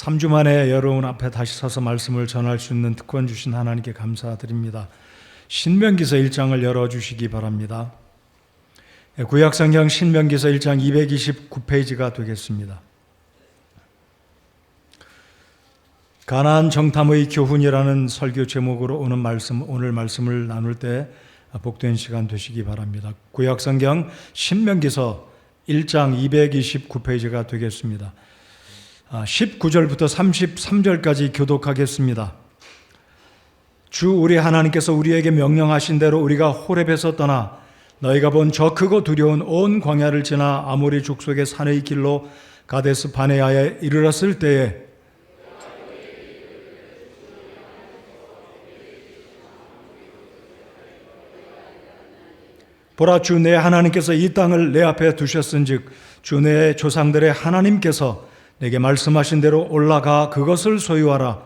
3주 만에 여러분 앞에 다시 서서 말씀을 전할 수 있는 특권 주신 하나님께 감사드립니다. 신명기서 1장을 열어주시기 바랍니다. 구약성경 신명기서 1장 229페이지가 되겠습니다. 가나안 정탐의 교훈이라는 설교 제목으로 오늘 말씀을 나눌 때 복된 시간 되시기 바랍니다. 구약성경 신명기서 1장 229페이지가 되겠습니다. 19절부터 33절까지 교독하겠습니다. 주 우리 하나님께서 우리에게 명령하신 대로 우리가 호렙에서 떠나 너희가 본 저 크고 두려운 온 광야를 지나 아모리 족속의 산의 길로 가데스 바네아에 이르렀을 때에 보라, 주 내 하나님께서 이 땅을 내 앞에 두셨은즉 주 내 조상들의 하나님께서 내게 말씀하신 대로 올라가 그것을 소유하라.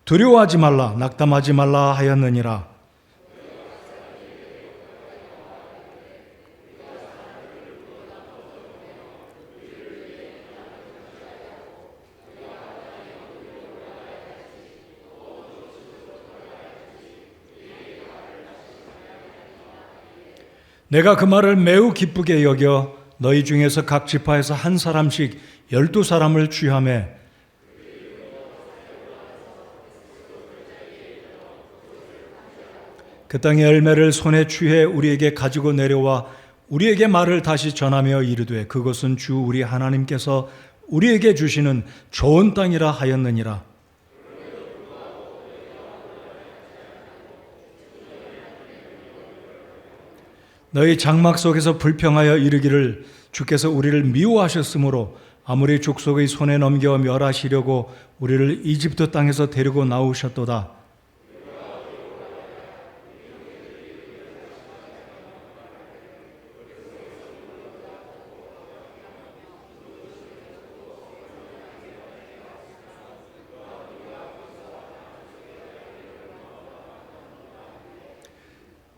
두려워하지 말라, 낙담하지 말라 하였느니라. 내가 그 말을 매우 기쁘게 여겨 너희 중에서 각 지파에서 한 사람씩 12사람을 취하매 그 땅의 열매를 손에 취해 우리에게 가지고 내려와 우리에게 말을 다시 전하며 이르되 그것은 주 우리 하나님께서 우리에게 주시는 좋은 땅이라 하였느니라. 너희 장막 속에서 불평하여 이르기를 주께서 우리를 미워하셨으므로 아무리 족속의 손에 넘겨 멸하시려고 우리를 이집트 땅에서 데리고 나오셨도다.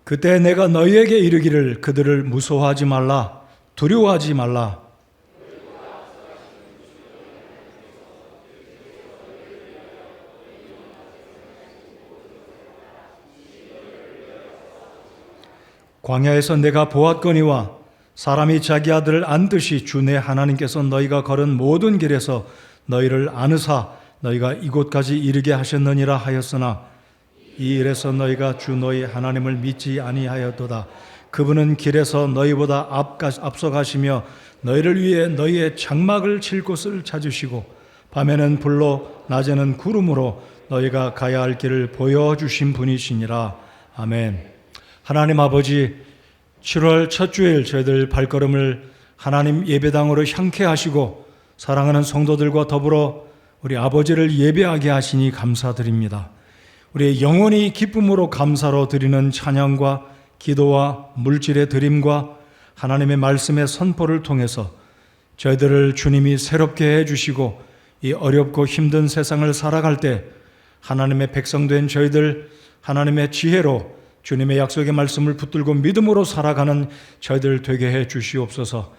그때 내가 너희에게 이르기를 그들을 무서워하지 말라, 두려워하지 말라. 광야에서 내가 보았거니와 사람이 자기 아들을 안듯이 주 내 하나님께서 너희가 걸은 모든 길에서 너희를 안으사 너희가 이곳까지 이르게 하셨느니라 하였으나 이 일에서 너희가 주 너희 하나님을 믿지 아니하였도다. 그분은 길에서 너희보다 앞서가시며 너희를 위해 너희의 장막을 칠 곳을 찾으시고 밤에는 불로 낮에는 구름으로 너희가 가야 할 길을 보여주신 분이시니라. 아멘. 하나님 아버지, 7월 첫 주일 저희들 발걸음을 하나님 예배당으로 향케 하시고 사랑하는 성도들과 더불어 우리 아버지를 예배하게 하시니 감사드립니다. 우리의 영혼이 기쁨으로 감사로 드리는 찬양과 기도와 물질의 드림과 하나님의 말씀의 선포를 통해서 저희들을 주님이 새롭게 해주시고 이 어렵고 힘든 세상을 살아갈 때 하나님의 백성된 저희들 하나님의 지혜로 주님의 약속의 말씀을 붙들고 믿음으로 살아가는 저희들 되게 해 주시옵소서.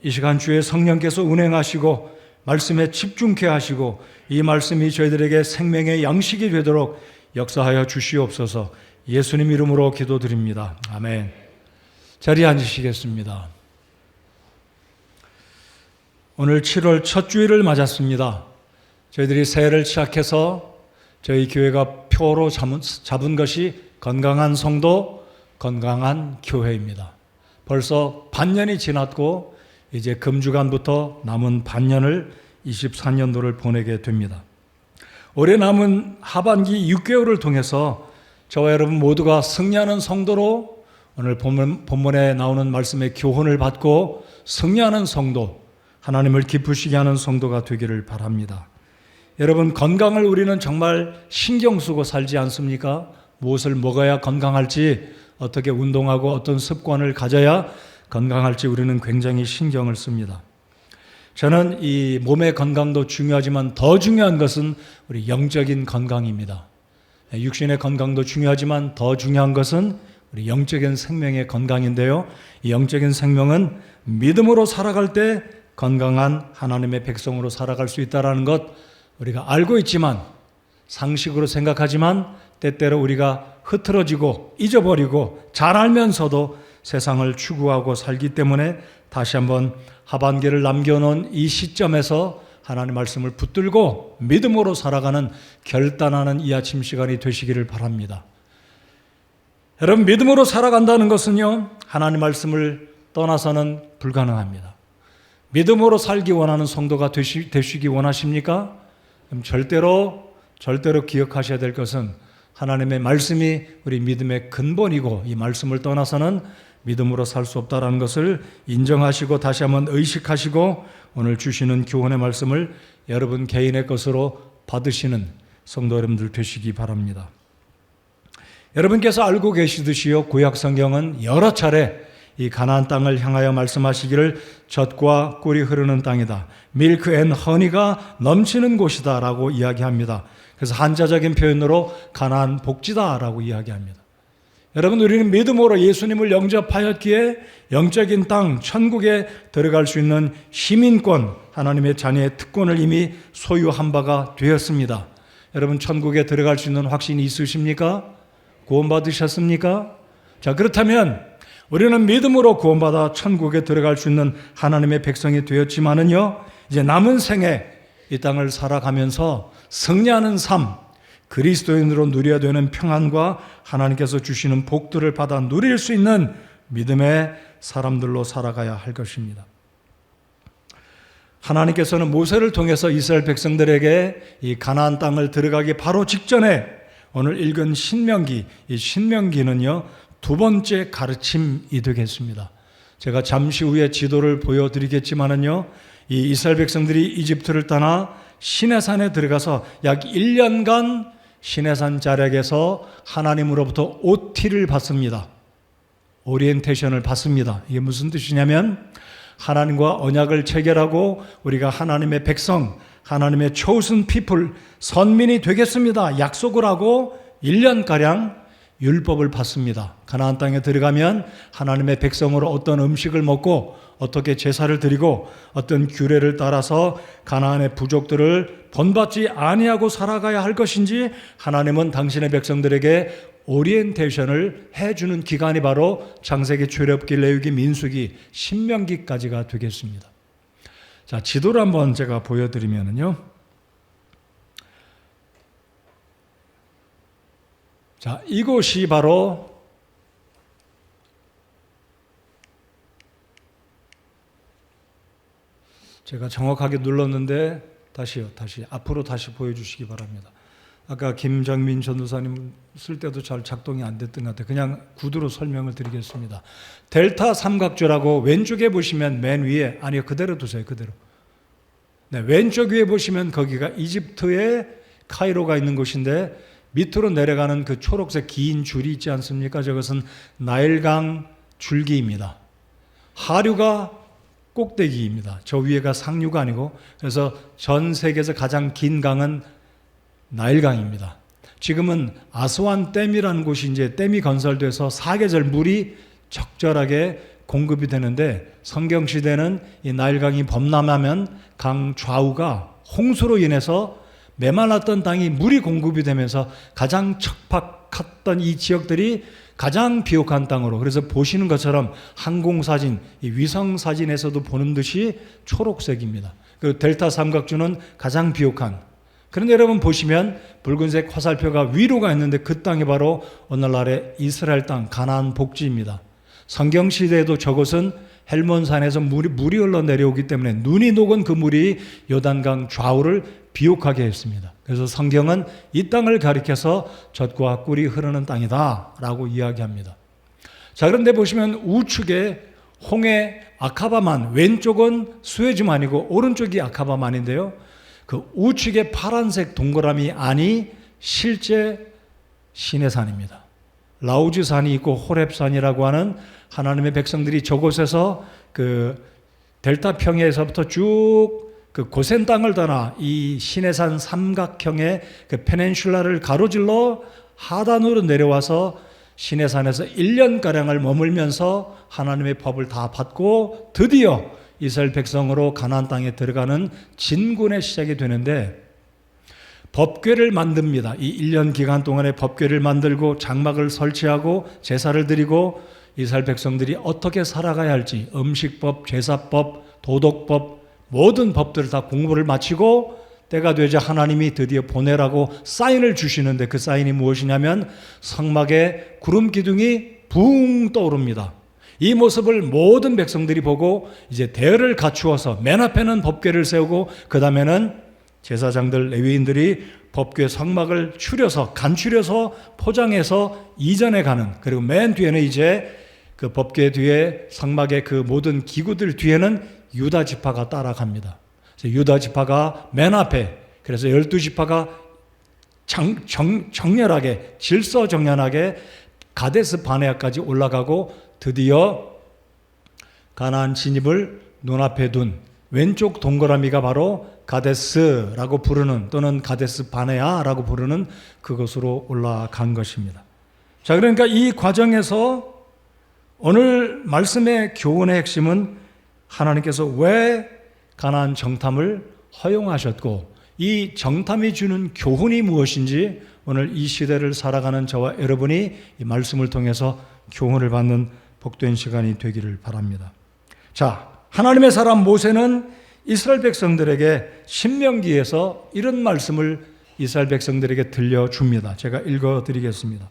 이 시간 주의 성령께서 운행하시고 말씀에 집중케 하시고 이 말씀이 저희들에게 생명의 양식이 되도록 역사하여 주시옵소서. 예수님 이름으로 기도드립니다. 아멘. 자리에 앉으시겠습니다. 오늘 7월 첫 주일을 맞았습니다. 저희들이 새해를 시작해서 저희 교회가 표로 잡은 것이 건강한 성도, 건강한 교회입니다. 벌써 반년이 지났고 이제 금주간부터 남은 반년을 24년도를 보내게 됩니다. 올해 남은 하반기 6개월을 통해서 저와 여러분 모두가 승리하는 성도로 오늘 본문에 나오는 말씀의 교훈을 받고 승리하는 성도, 하나님을 기쁘시게 하는 성도가 되기를 바랍니다. 여러분, 건강을 우리는 정말 신경 쓰고 살지 않습니까? 무엇을 먹어야 건강할지, 어떻게 운동하고 어떤 습관을 가져야 건강할지 우리는 굉장히 신경을 씁니다. 저는 이 몸의 건강도 중요하지만 더 중요한 것은 우리 영적인 건강입니다. 육신의 건강도 중요하지만 더 중요한 것은 우리 영적인 생명의 건강인데요. 이 영적인 생명은 믿음으로 살아갈 때 건강한 하나님의 백성으로 살아갈 수 있다는 것 우리가 알고 있지만, 상식으로 생각하지만 때때로 우리가 흐트러지고 잊어버리고 잘 알면서도 세상을 추구하고 살기 때문에 다시 한번 하반기를 남겨놓은 이 시점에서 하나님의 말씀을 붙들고 믿음으로 살아가는 결단하는 이 아침 시간이 되시기를 바랍니다. 여러분, 믿음으로 살아간다는 것은요, 하나님의 말씀을 떠나서는 불가능합니다. 믿음으로 살기 원하는 성도가 되시기 원하십니까? 그럼 절대로 기억하셔야 될 것은 하나님의 말씀이 우리 믿음의 근본이고, 이 말씀을 떠나서는 믿음으로 살 수 없다는 것을 인정하시고 다시 한번 의식하시고 오늘 주시는 교훈의 말씀을 여러분 개인의 것으로 받으시는 성도 여러분들 되시기 바랍니다. 여러분께서 알고 계시듯이요, 구약 성경은 여러 차례 이 가나안 땅을 향하여 말씀하시기를 젖과 꿀이 흐르는 땅이다, 밀크 앤 허니가 넘치는 곳이다 라고 이야기합니다. 그래서 한자적인 표현으로 가나안 복지다 라고 이야기합니다. 여러분, 우리는 믿음으로 예수님을 영접하였기에 영적인 땅, 천국에 들어갈 수 있는 시민권, 하나님의 자녀의 특권을 이미 소유한 바가 되었습니다. 여러분, 천국에 들어갈 수 있는 확신이 있으십니까? 구원받으셨습니까? 자, 그렇다면 우리는 믿음으로 구원받아 천국에 들어갈 수 있는 하나님의 백성이 되었지만은요, 이제 남은 생에 이 땅을 살아가면서 승리하는 삶, 그리스도인으로 누려야 되는 평안과 하나님께서 주시는 복들을 받아 누릴 수 있는 믿음의 사람들로 살아가야 할 것입니다. 하나님께서는 모세를 통해서 이스라엘 백성들에게 이 가나안 땅을 들어가기 바로 직전에 오늘 읽은 신명기, 이 신명기는요, 두 번째 가르침이 되겠습니다. 제가 잠시 후에 지도를 보여드리겠지만은요, 이 이스라엘 백성들이 이집트를 떠나 시내산에 들어가서 약 1년간 시내산 자락에서 하나님으로부터 OT를 받습니다. 오리엔테이션을 받습니다. 이게 무슨 뜻이냐면 하나님과 언약을 체결하고 우리가 하나님의 백성, 하나님의 chosen people, 선민이 되겠습니다 약속을 하고 1년가량 율법을 받습니다. 가나안 땅에 들어가면 하나님의 백성으로 어떤 음식을 먹고 어떻게 제사를 드리고 어떤 규례를 따라서 가나안의 부족들을 본받지 아니하고 살아가야 할 것인지 하나님은 당신의 백성들에게 오리엔테이션을 해주는 기간이 바로 창세기, 출애굽기, 레위기, 민수기, 신명기까지가 되겠습니다. 자, 지도를 한번 제가 보여드리면요. 자, 이곳이 바로 제가 정확하게 눌렀는데 다시 앞으로 다시 보여주시기 바랍니다. 아까 김정민 전도사님 쓸 때도 잘 작동이 안 됐던 것 같아요. 그냥 구두로 설명을 드리겠습니다. 델타 삼각조라고 왼쪽에 보시면 맨 위에, 아니요, 그대로 두세요. 그대로. 네, 왼쪽 위에 보시면 거기가 이집트의 카이로가 있는 곳인데 밑으로 내려가는 그 초록색 긴 줄이 있지 않습니까? 저것은 나일강 줄기입니다. 하류가 꼭대기입니다. 저 위에가 상류가 아니고, 그래서 전 세계에서 가장 긴 강은 나일강입니다. 지금은 아스완 댐이라는 곳이 이제 댐이 건설돼서 사계절 물이 적절하게 공급이 되는데, 성경시대는 이 나일강이 범람하면 강 좌우가 홍수로 인해서 메말랐던 땅이 물이 공급이 되면서 가장 척박했던 이 지역들이 가장 비옥한 땅으로, 그래서 보시는 것처럼 항공사진, 이 위성사진에서도 보는 듯이 초록색입니다. 그리고 델타 삼각주는 가장 비옥한, 그런데 여러분 보시면 붉은색 화살표가 위로가 있는데 그 땅이 바로 오늘날의 이스라엘 땅, 가나안 복지입니다. 성경시대에도 저것은 헬몬산에서 물이 흘러내려오기 때문에 눈이 녹은 그 물이 요단강 좌우를 비옥하게 했습니다. 그래서 성경은 이 땅을 가리켜서 젖과 꿀이 흐르는 땅이다 라고 이야기합니다. 자, 그런데 보시면 우측에 홍해 아카바만, 왼쪽은 수에즈만이고 오른쪽이 아카바만인데요, 그 우측에 파란색 동그라미 안이 실제 시내산입니다. 라우즈산이 있고 호렙산이라고 하는 하나님의 백성들이 저곳에서 그 델타 평야에서부터 쭉 그 고센 땅을 떠나 이 시내산 삼각형의 그 페넨슐라를 가로질러 하단으로 내려와서 시내산에서 1년가량을 머물면서 하나님의 법을 다 받고 드디어 이스라엘 백성으로 가나안 땅에 들어가는 진군의 시작이 되는데, 법궤를 만듭니다. 이 1년 기간 동안에 법궤를 만들고 장막을 설치하고 제사를 드리고 이스라엘 백성들이 어떻게 살아가야 할지 음식법, 제사법, 도덕법 모든 법들을 다 공부를 마치고 때가 되자 하나님이 드디어 보내라고 사인을 주시는데 그 사인이 무엇이냐면 성막에 구름 기둥이 붕 떠오릅니다. 이 모습을 모든 백성들이 보고 이제 대열을 갖추어서 맨 앞에는 법궤를 세우고 그 다음에는 제사장들 레위인들이 법궤 성막을 추려서 간추려서 포장해서 이전에 가는, 그리고 맨 뒤에는 이제 그 법궤 뒤에 성막의 그 모든 기구들 뒤에는 유다 지파가 따라갑니다. 그래서 유다 지파가 맨 앞에, 그래서 12지파가 정렬하게 질서정연하게 가데스 바네아까지 올라가고 드디어 가나안 진입을 눈앞에 둔 왼쪽 동그라미가 바로 가데스라고 부르는 또는 가데스 바네아라고 부르는 그것으로 올라간 것입니다. 자, 그러니까 이 과정에서 오늘 말씀의 교훈의 핵심은 하나님께서 왜 가나안 정탐을 허용하셨고 이 정탐이 주는 교훈이 무엇인지 오늘 이 시대를 살아가는 저와 여러분이 이 말씀을 통해서 교훈을 받는 복된 시간이 되기를 바랍니다. 자, 하나님의 사람 모세는 이스라엘 백성들에게 신명기에서 이런 말씀을 이스라엘 백성들에게 들려줍니다. 제가 읽어드리겠습니다.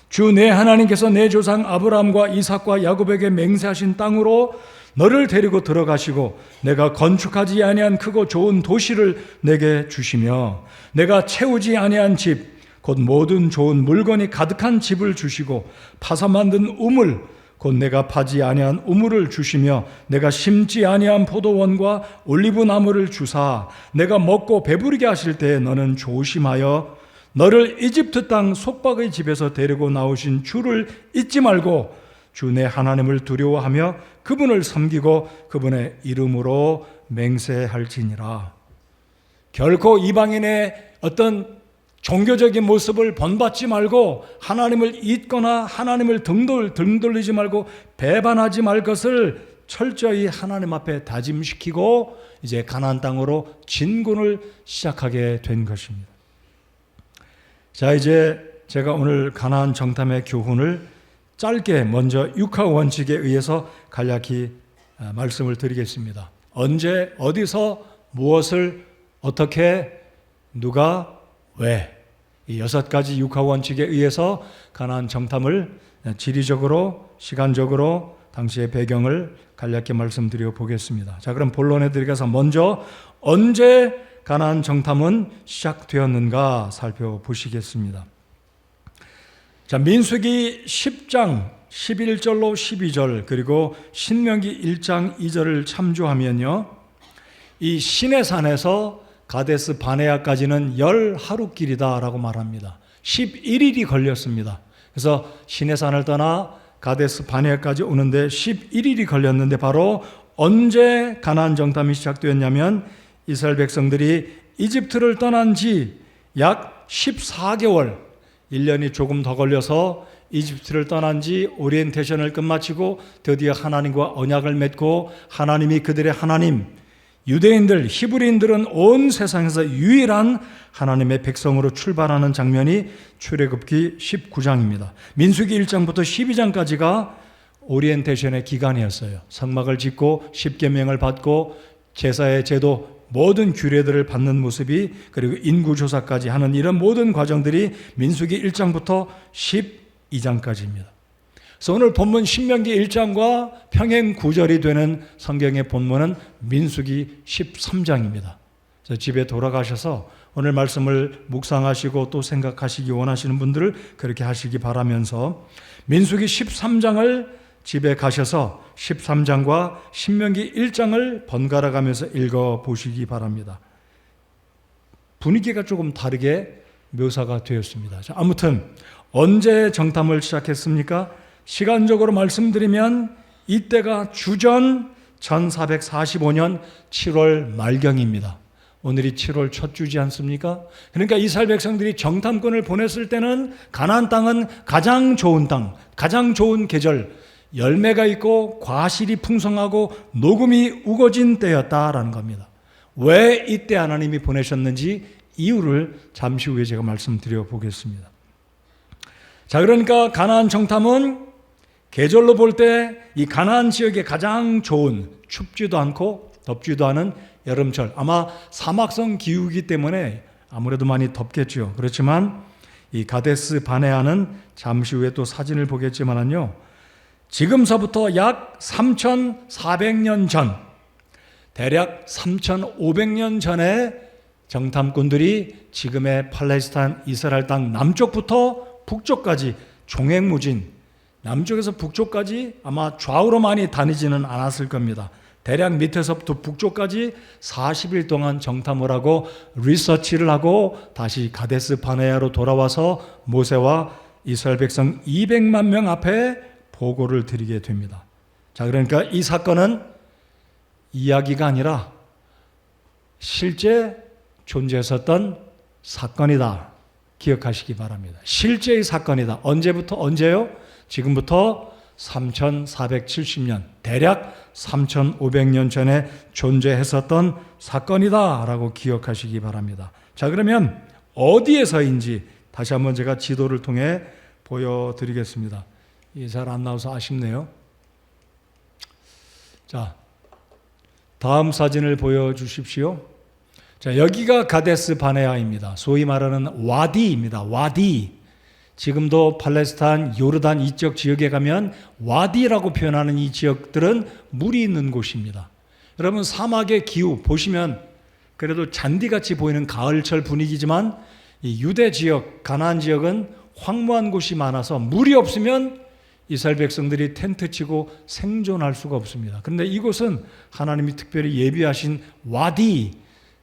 주 내 하나님께서 내 조상 아브라함과 이삭과 야곱에게 맹세하신 땅으로 너를 데리고 들어가시고 내가 건축하지 아니한 크고 좋은 도시를 내게 주시며 내가 채우지 아니한 집 곧 모든 좋은 물건이 가득한 집을 주시고 파서 만든 우물 곧 내가 파지 아니한 우물을 주시며 내가 심지 아니한 포도원과 올리브 나무를 주사 내가 먹고 배부르게 하실 때에 너는 조심하여 너를 이집트 땅 속박의 집에서 데리고 나오신 주를 잊지 말고 주 내 하나님을 두려워하며 그분을 섬기고 그분의 이름으로 맹세할지니라. 결코 이방인의 어떤 종교적인 모습을 본받지 말고 하나님을 잊거나 하나님을 등 돌리지 말고 배반하지 말 것을 철저히 하나님 앞에 다짐시키고 이제 가나안 땅으로 진군을 시작하게 된 것입니다. 자, 이제 제가 오늘 가나안 정탐의 교훈을 짧게 먼저 육하 원칙에 의해서 간략히 말씀을 드리겠습니다. 언제, 어디서, 무엇을, 어떻게, 누가, 왜, 이 6가지 육하 원칙에 의해서 가나안 정탐을 지리적으로, 시간적으로 당시의 배경을 간략히 말씀드려 보겠습니다. 자, 그럼 본론에 들어가서 먼저 언제 가나안 정탐은 시작되었는가 살펴보시겠습니다. 자, 민수기 10장 11절로 12절 그리고 신명기 1장 2절을 참조하면요, 이 시내산에서 가데스 바네아까지는 10하루길이다라고 말합니다. 11일이 걸렸습니다. 그래서 시내산을 떠나 가데스 바네아까지 오는데 11일이 걸렸는데 바로 언제 가나안 정탐이 시작되었냐면 이스라엘 백성들이 이집트를 떠난 지 약 14개월, 1년이 조금 더 걸려서 이집트를 떠난 지 오리엔테이션을 끝마치고 드디어 하나님과 언약을 맺고 하나님이 그들의 하나님, 유대인들, 히브리인들은 온 세상에서 유일한 하나님의 백성으로 출발하는 장면이 출애굽기 19장입니다. 민수기 1장부터 12장까지가 오리엔테이션의 기간이었어요. 성막을 짓고 십계명을 받고 제사의 제도, 모든 규례들을 받는 모습이, 그리고 인구조사까지 하는 이런 모든 과정들이 민수기 1장부터 12장까지입니다. 그래서 오늘 본문 신명기 1장과 평행 구절이 되는 성경의 본문은 민수기 13장입니다. 그래서 집에 돌아가셔서 오늘 말씀을 묵상하시고 또 생각하시기 원하시는 분들을 그렇게 하시기 바라면서 민수기 13장을 집에 가셔서 13장과 신명기 1장을 번갈아 가면서 읽어보시기 바랍니다. 분위기가 조금 다르게 묘사가 되었습니다. 자, 아무튼 언제 정탐을 시작했습니까? 시간적으로 말씀드리면 이때가 주전 1445년 7월 말경입니다. 오늘이 7월 첫 주지 않습니까? 그러니까 이스라엘 백성들이 정탐꾼을 보냈을 때는 가나안 땅은 가장 좋은 땅, 가장 좋은 계절, 열매가 있고 과실이 풍성하고 녹음이 우거진 때였다라는 겁니다. 왜 이때 하나님이 보내셨는지 이유를 잠시 후에 제가 말씀드려 보겠습니다. 자, 그러니까 가나안 정탐은 계절로 볼 때 이 가나안 지역에 가장 좋은, 춥지도 않고 덥지도 않은 여름철, 아마 사막성 기후이기 때문에 아무래도 많이 덥겠죠. 그렇지만 이 가데스 바네아는 잠시 후에 또 사진을 보겠지만요, 지금서부터 약 3,400년 전, 대략 3,500년 전에 정탐꾼들이 지금의 팔레스타인 이스라엘 땅 남쪽부터 북쪽까지 종횡무진, 남쪽에서 북쪽까지 아마 좌우로 많이 다니지는 않았을 겁니다. 대략 밑에서부터 북쪽까지 40일 동안 정탐을 하고 리서치를 하고 다시 가데스 바네아로 돌아와서 모세와 이스라엘 백성 200만 명 앞에 보고를 드리게 됩니다. 자, 그러니까 이 사건은 이야기가 아니라 실제 존재했었던 사건이다. 기억하시기 바랍니다. 실제의 사건이다. 언제부터 언제요? 지금부터 3470년, 대략 3500년 전에 존재했었던 사건이다 라고 기억하시기 바랍니다. 자, 그러면 어디에서인지 다시 한번 제가 지도를 통해 보여드리겠습니다. 이게 잘 안 나와서 아쉽네요. 자, 다음 사진을 보여주십시오. 자, 여기가 가데스 바네아입니다. 소위 말하는 와디입니다. 와디. 지금도 팔레스타인, 요르단 이쪽 지역에 가면 와디라고 표현하는 이 지역들은 물이 있는 곳입니다. 여러분, 사막의 기후 보시면 그래도 잔디같이 보이는 가을철 분위기지만 이 유대 지역, 가나안 지역은 황무한 곳이 많아서 물이 없으면 이스라엘 백성들이 텐트 치고 생존할 수가 없습니다. 그런데 이곳은 하나님이 특별히 예비하신 와디,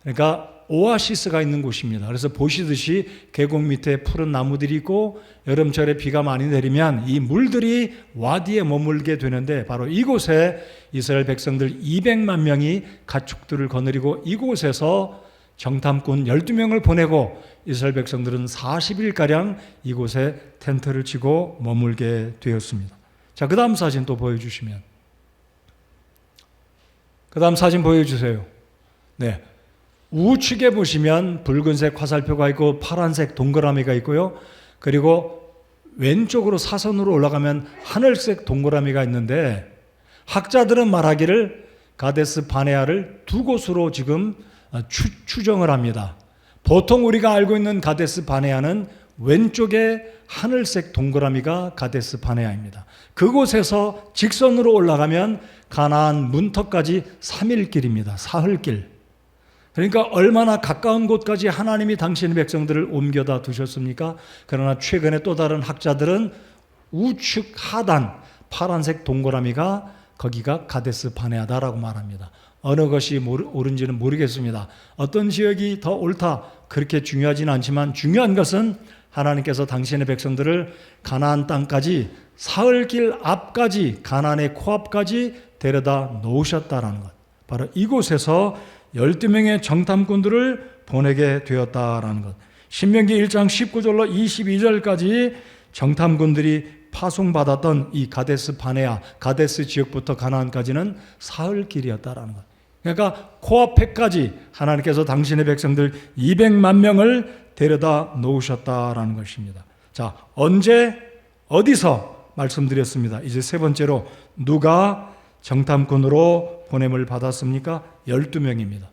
그러니까 오아시스가 있는 곳입니다. 그래서 보시듯이 계곡 밑에 푸른 나무들이 있고 여름철에 비가 많이 내리면 이 물들이 와디에 머물게 되는데 바로 이곳에 이스라엘 백성들 200만 명이 가축들을 거느리고 이곳에서 정탐꾼 12명을 보내고 이스라엘 백성들은 40일가량 이곳에 텐트를 치고 머물게 되었습니다. 자, 그 다음 사진 또 보여주시면. 그 다음 사진 보여주세요. 네. 우측에 보시면 붉은색 화살표가 있고 파란색 동그라미가 있고요. 그리고 왼쪽으로 사선으로 올라가면 하늘색 동그라미가 있는데 학자들은 말하기를 가데스 바네아를 두 곳으로 지금 추정을 합니다. 보통 우리가 알고 있는 가데스 바네아는 왼쪽에 하늘색 동그라미가 가데스 바네아입니다. 그곳에서 직선으로 올라가면 가나안 문턱까지 3일 길입니다. 사흘길. 그러니까 얼마나 가까운 곳까지 하나님이 당신의 백성들을 옮겨다 두셨습니까? 그러나 최근에 또 다른 학자들은 우측 하단 파란색 동그라미가 거기가 가데스 바네아다라고 말합니다. 어느 것이 옳은지는 모르겠습니다. 어떤 지역이 더 옳다 그렇게 중요하지는 않지만 중요한 것은 하나님께서 당신의 백성들을 가나안 땅까지 사흘길 앞까지 가나안의 코앞까지 데려다 놓으셨다라는 것. 바로 이곳에서 12명의 정탐꾼들을 보내게 되었다라는 것. 신명기 1장 19절로 22절까지 정탐꾼들이 파송받았던 이 가데스 바네아, 가데스 지역부터 가나안까지는 사흘길이었다라는 것. 그러니까 코앞에까지 하나님께서 당신의 백성들 200만 명을 데려다 놓으셨다라는 것입니다. 자, 언제 어디서 말씀드렸습니다. 이제 세 번째로 누가 정탐꾼으로 보냄을 받았습니까? 12명입니다.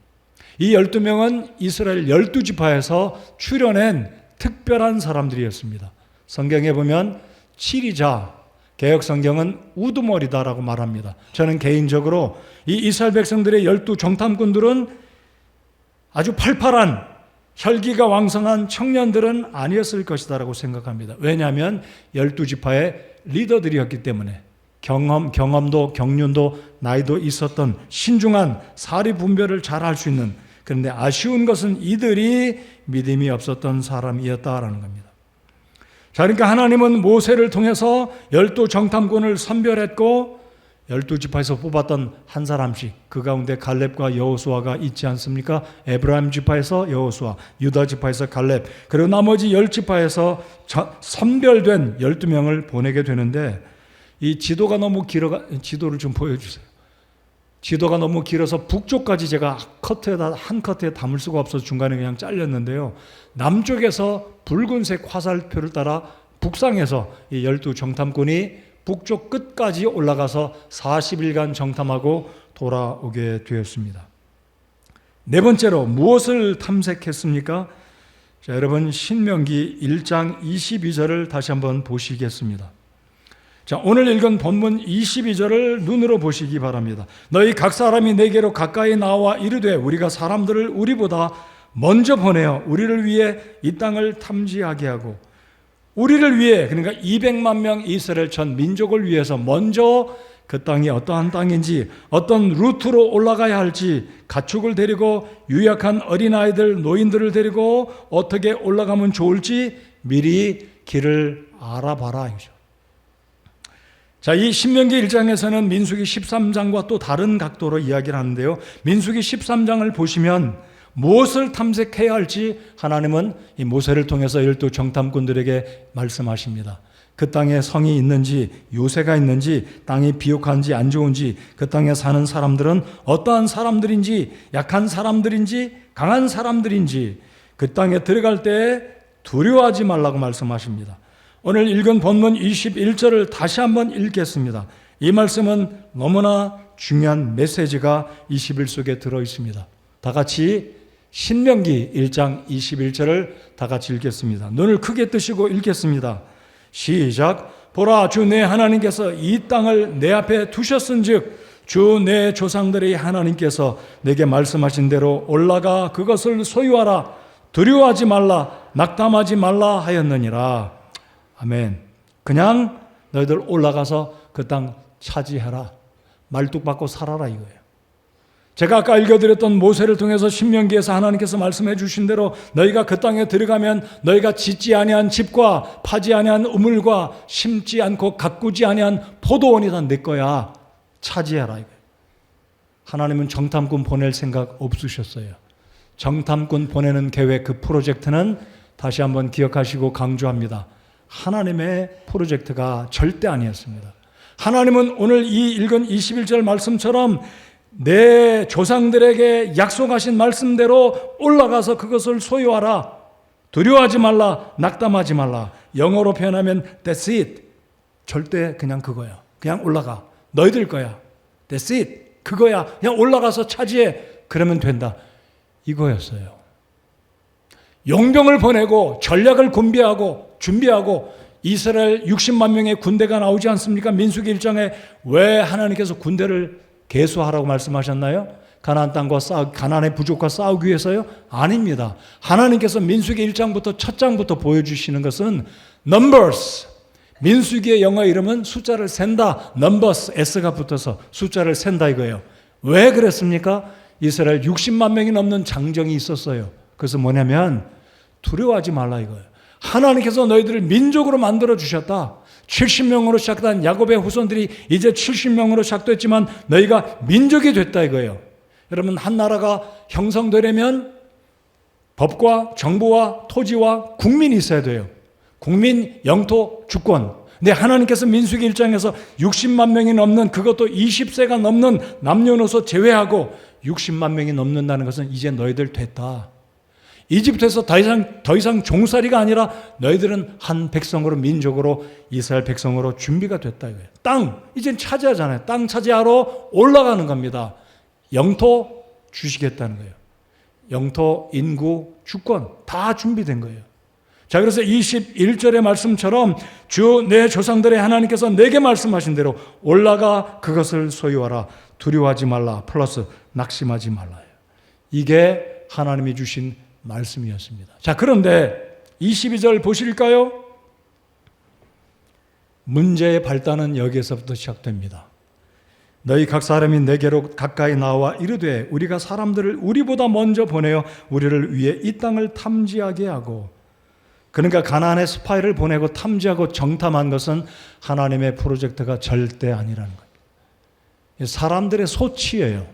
이 12명은 이스라엘 12지파에서 출현한 특별한 사람들이었습니다. 성경에 보면 치리자, 개역성경은 우두머리다라고 말합니다. 저는 개인적으로 이 이스라엘 백성들의 12 정탐꾼들은 아주 팔팔한 혈기가 왕성한 청년들은 아니었을 것이다라고 생각합니다. 왜냐하면 12지파의 리더들이었기 때문에 경험도 경륜도 나이도 있었던 신중한 사리 분별을 잘 할 수 있는, 그런데 아쉬운 것은 이들이 믿음이 없었던 사람이었다라는 겁니다. 자, 그러니까 하나님은 모세를 통해서 12 정탐꾼을 선별했고 12지파에서 뽑았던 한 사람씩, 그 가운데 갈렙과 여호수아가 있지 않습니까? 에브라임 지파에서 여호수아, 유다 지파에서 갈렙, 그리고 나머지 10지파에서 선별된 12명을 보내게 되는데 이 지도가 너무 길어가 지도를 좀 보여주세요. 지도가 너무 길어서 북쪽까지 제가 한 커트에 담을 수가 없어서 중간에 그냥 잘렸는데요. 남쪽에서 붉은색 화살표를 따라 북상해서 이 12정탐꾼이 북쪽 끝까지 올라가서 40일간 정탐하고 돌아오게 되었습니다. 네 번째로 무엇을 탐색했습니까? 자, 여러분 신명기 1장 22절을 다시 한번 보시겠습니다. 자, 오늘 읽은 본문 22절을 눈으로 보시기 바랍니다. 너희 각 사람이 내게로 가까이 나와 이르되 우리가 사람들을 우리보다 먼저 보내어 우리를 위해 이 땅을 탐지하게 하고, 우리를 위해, 그러니까 200만 명 이스라엘 전 민족을 위해서 먼저 그 땅이 어떠한 땅인지, 어떤 루트로 올라가야 할지, 가축을 데리고 유약한 어린아이들, 노인들을 데리고 어떻게 올라가면 좋을지 미리 길을 알아봐라 이거죠. 자, 이 신명기 1장에서는 민수기 13장과 또 다른 각도로 이야기를 하는데요. 민수기 13장을 보시면 무엇을 탐색해야 할지 하나님은 이 모세를 통해서 12정탐꾼들에게 말씀하십니다. 그 땅에 성이 있는지, 요새가 있는지, 땅이 비옥한지 안 좋은지, 그 땅에 사는 사람들은 어떠한 사람들인지, 약한 사람들인지, 강한 사람들인지, 그 땅에 들어갈 때 두려워하지 말라고 말씀하십니다. 오늘 읽은 본문 21절을 다시 한번 읽겠습니다. 이 말씀은 너무나 중요한 메시지가 21 속에 들어 있습니다. 다 같이 신명기 1장 21절을 다 같이 읽겠습니다. 눈을 크게 뜨시고 읽겠습니다. 시작. 보라, 주 내 하나님께서 이 땅을 내 앞에 두셨은즉 주 내 조상들의 하나님께서 내게 말씀하신 대로 올라가 그것을 소유하라. 두려워하지 말라, 낙담하지 말라 하였느니라. 아멘. 그냥 너희들 올라가서 그 땅 차지해라. 말뚝 받고 살아라 이거예요. 제가 아까 읽어드렸던 모세를 통해서 신명기에서 하나님께서 말씀해 주신 대로 너희가 그 땅에 들어가면 너희가 짓지 아니한 집과 파지 아니한 우물과 심지 않고 가꾸지 아니한 포도원이 다 내 거야. 차지해라 이거예요. 하나님은 정탐꾼 보낼 생각 없으셨어요. 정탐꾼 보내는 계획, 그 프로젝트는 다시 한번 기억하시고 강조합니다. 하나님의 프로젝트가 절대 아니었습니다. 하나님은 오늘 이 읽은 21절 말씀처럼 내 조상들에게 약속하신 말씀대로 올라가서 그것을 소유하라. 두려워하지 말라. 낙담하지 말라. 영어로 표현하면 That's it. 절대 그냥 그거야. 그냥 올라가. 너희들 거야. That's it. 그거야. 그냥 올라가서 차지해. 그러면 된다. 이거였어요. 용병을 보내고 전략을 준비하고 이스라엘 60만 명의 군대가 나오지 않습니까? 민수기 1장에 왜 하나님께서 군대를 계수하라고 말씀하셨나요? 가나안의 부족과 싸우기 위해서요? 아닙니다. 하나님께서 민수기 1장부터 첫 장부터 보여주시는 것은 numbers. 민수기의 영어 이름은 숫자를 센다. numbers, S가 붙어서 숫자를 센다 이거예요. 왜 그랬습니까? 이스라엘 60만 명이 넘는 장정이 있었어요. 그래서 뭐냐면 두려워하지 말라 이거예요. 하나님께서 너희들을 민족으로 만들어 주셨다. 70명으로 시작한 야곱의 후손들이 이제 70명으로 시작됐지만 너희가 민족이 됐다 이거예요. 여러분, 한 나라가 형성되려면 법과 정부와 토지와 국민이 있어야 돼요. 국민, 영토, 주권. 근데 하나님께서 민수기 1장에서 60만 명이 넘는, 그것도 20세가 넘는 남녀노소 제외하고 60만 명이 넘는다는 것은 이제 너희들 됐다. 이집트에서 더 이상 종살이가 아니라 너희들은 한 백성으로, 민족으로, 이스라엘 백성으로 준비가 됐다 이거예요. 땅 이젠 차지하잖아요. 땅 차지하러 올라가는 겁니다. 영토 주시겠다는 거예요. 영토, 인구, 주권 다 준비된 거예요. 자, 그래서 21절의 말씀처럼 주 내 조상들의 하나님께서 내게 말씀하신 대로 올라가 그것을 소유하라. 두려워하지 말라. 플러스 낙심하지 말라요. 이게 하나님이 주신 말씀이었습니다. 자, 그런데 22절 보실까요? 문제의 발단은 여기에서부터 시작됩니다. 너희 각 사람이 내게로 가까이 나와 이르되 우리가 사람들을 우리보다 먼저 보내어 우리를 위해 이 땅을 탐지하게 하고, 그러니까 가나안에 스파이를 보내고 탐지하고 정탐한 것은 하나님의 프로젝트가 절대 아니라는 거예요. 사람들의 소치예요.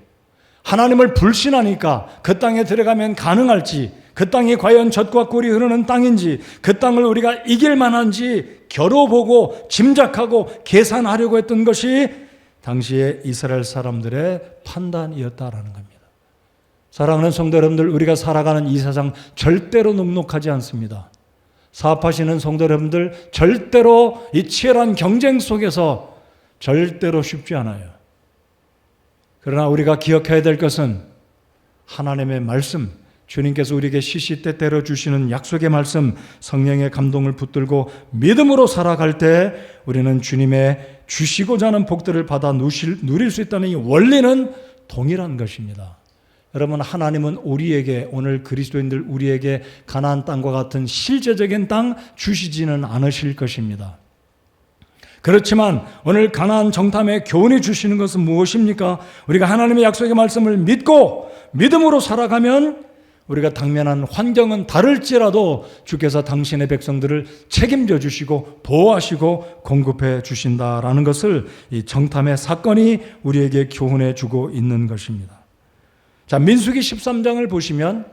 하나님을 불신하니까 그 땅에 들어가면 가능할지, 그 땅이 과연 젖과 꿀이 흐르는 땅인지, 그 땅을 우리가 이길 만한지 겨뤄보고 짐작하고 계산하려고 했던 것이 당시의 이스라엘 사람들의 판단이었다라는 겁니다. 사랑하는 성도 여러분들, 우리가 살아가는 이 세상 절대로 넉넉하지 않습니다. 사업하시는 성도 여러분들, 절대로 이 치열한 경쟁 속에서 절대로 쉽지 않아요. 그러나 우리가 기억해야 될 것은 하나님의 말씀, 주님께서 우리에게 시시때때로 주시는 약속의 말씀, 성령의 감동을 붙들고 믿음으로 살아갈 때 우리는 주님의 주시고자 하는 복들을 받아 누릴 수 있다는 이 원리는 동일한 것입니다. 여러분, 하나님은 우리에게, 오늘 그리스도인들 우리에게 가나안 땅과 같은 실제적인 땅 주시지는 않으실 것입니다. 그렇지만 오늘 가나안 정탐의 교훈이 주시는 것은 무엇입니까? 우리가 하나님의 약속의 말씀을 믿고 믿음으로 살아가면 우리가 당면한 환경은 다를지라도 주께서 당신의 백성들을 책임져 주시고 보호하시고 공급해 주신다라는 것을 이 정탐의 사건이 우리에게 교훈해 주고 있는 것입니다. 자, 민수기 13장을 보시면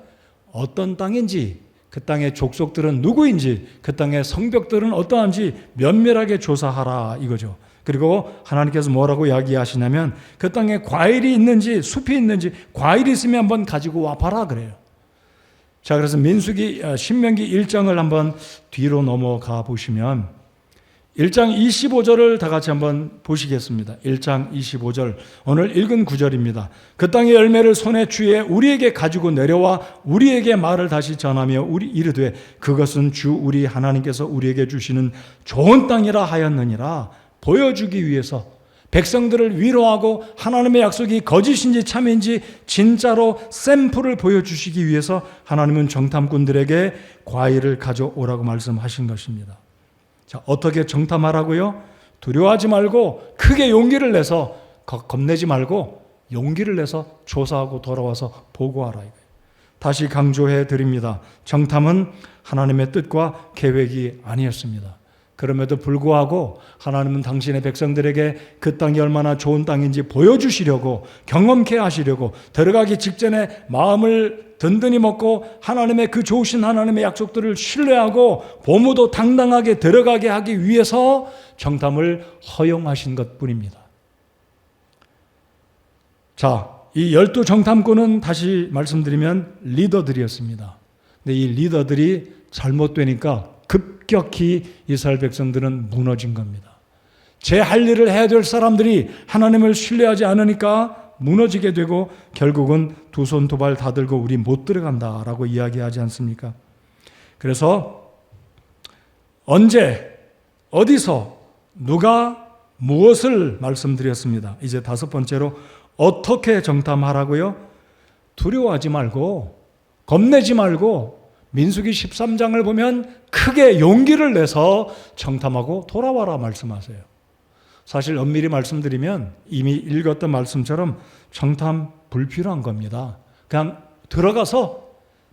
어떤 땅인지, 그 땅의 족속들은 누구인지, 그 땅의 성벽들은 어떠한지 면밀하게 조사하라 이거죠. 그리고 하나님께서 뭐라고 이야기하시냐면 그 땅에 과일이 있는지 숲이 있는지, 과일이 있으면 한번 가지고 와봐라 그래요. 자, 그래서 신명기 1장을 한번 뒤로 넘어가 보시면 1장 25절을 다 같이 한번 보시겠습니다. 1장 25절, 오늘 읽은 구절입니다. 그 땅의 열매를 손에 취해 우리에게 가지고 내려와 우리에게 말을 다시 전하며 우리 이르되 그것은 주 우리 하나님께서 우리에게 주시는 좋은 땅이라 하였느니라. 보여주기 위해서, 백성들을 위로하고 하나님의 약속이 거짓인지 참인지 진짜로 샘플을 보여주시기 위해서 하나님은 정탐꾼들에게 과일을 가져오라고 말씀하신 것입니다. 자, 어떻게 정탐하라고요? 두려워하지 말고 크게 용기를 내서, 겁내지 말고 용기를 내서 조사하고 돌아와서 보고하라 이거예요. 다시 강조해 드립니다. 정탐은 하나님의 뜻과 계획이 아니었습니다. 그럼에도 불구하고 하나님은 당신의 백성들에게 그 땅이 얼마나 좋은 땅인지 보여주시려고, 경험케 하시려고, 들어가기 직전에 마음을 든든히 먹고 하나님의 그 좋으신 하나님의 약속들을 신뢰하고 보무도 당당하게 들어가게 하기 위해서 정탐을 허용하신 것뿐입니다. 자, 이 12 정탐꾼은 다시 말씀드리면 리더들이었습니다. 근데 이 리더들이 잘못되니까 급격히 이스라엘 백성들은 무너진 겁니다. 제 할 일을 해야 될 사람들이 하나님을 신뢰하지 않으니까 무너지게 되고 결국은 두 손 두 발 다 들고 우리 못 들어간다라고 이야기하지 않습니까? 그래서 언제, 어디서, 누가 무엇을 말씀드렸습니다. 이제 다섯 번째로 어떻게 정탐하라고요? 두려워하지 말고, 겁내지 말고, 민수기 13장을 보면 크게 용기를 내서 정탐하고 돌아와라 말씀하세요. 사실 엄밀히 말씀드리면 이미 읽었던 말씀처럼 정탐 불필요한 겁니다. 그냥 들어가서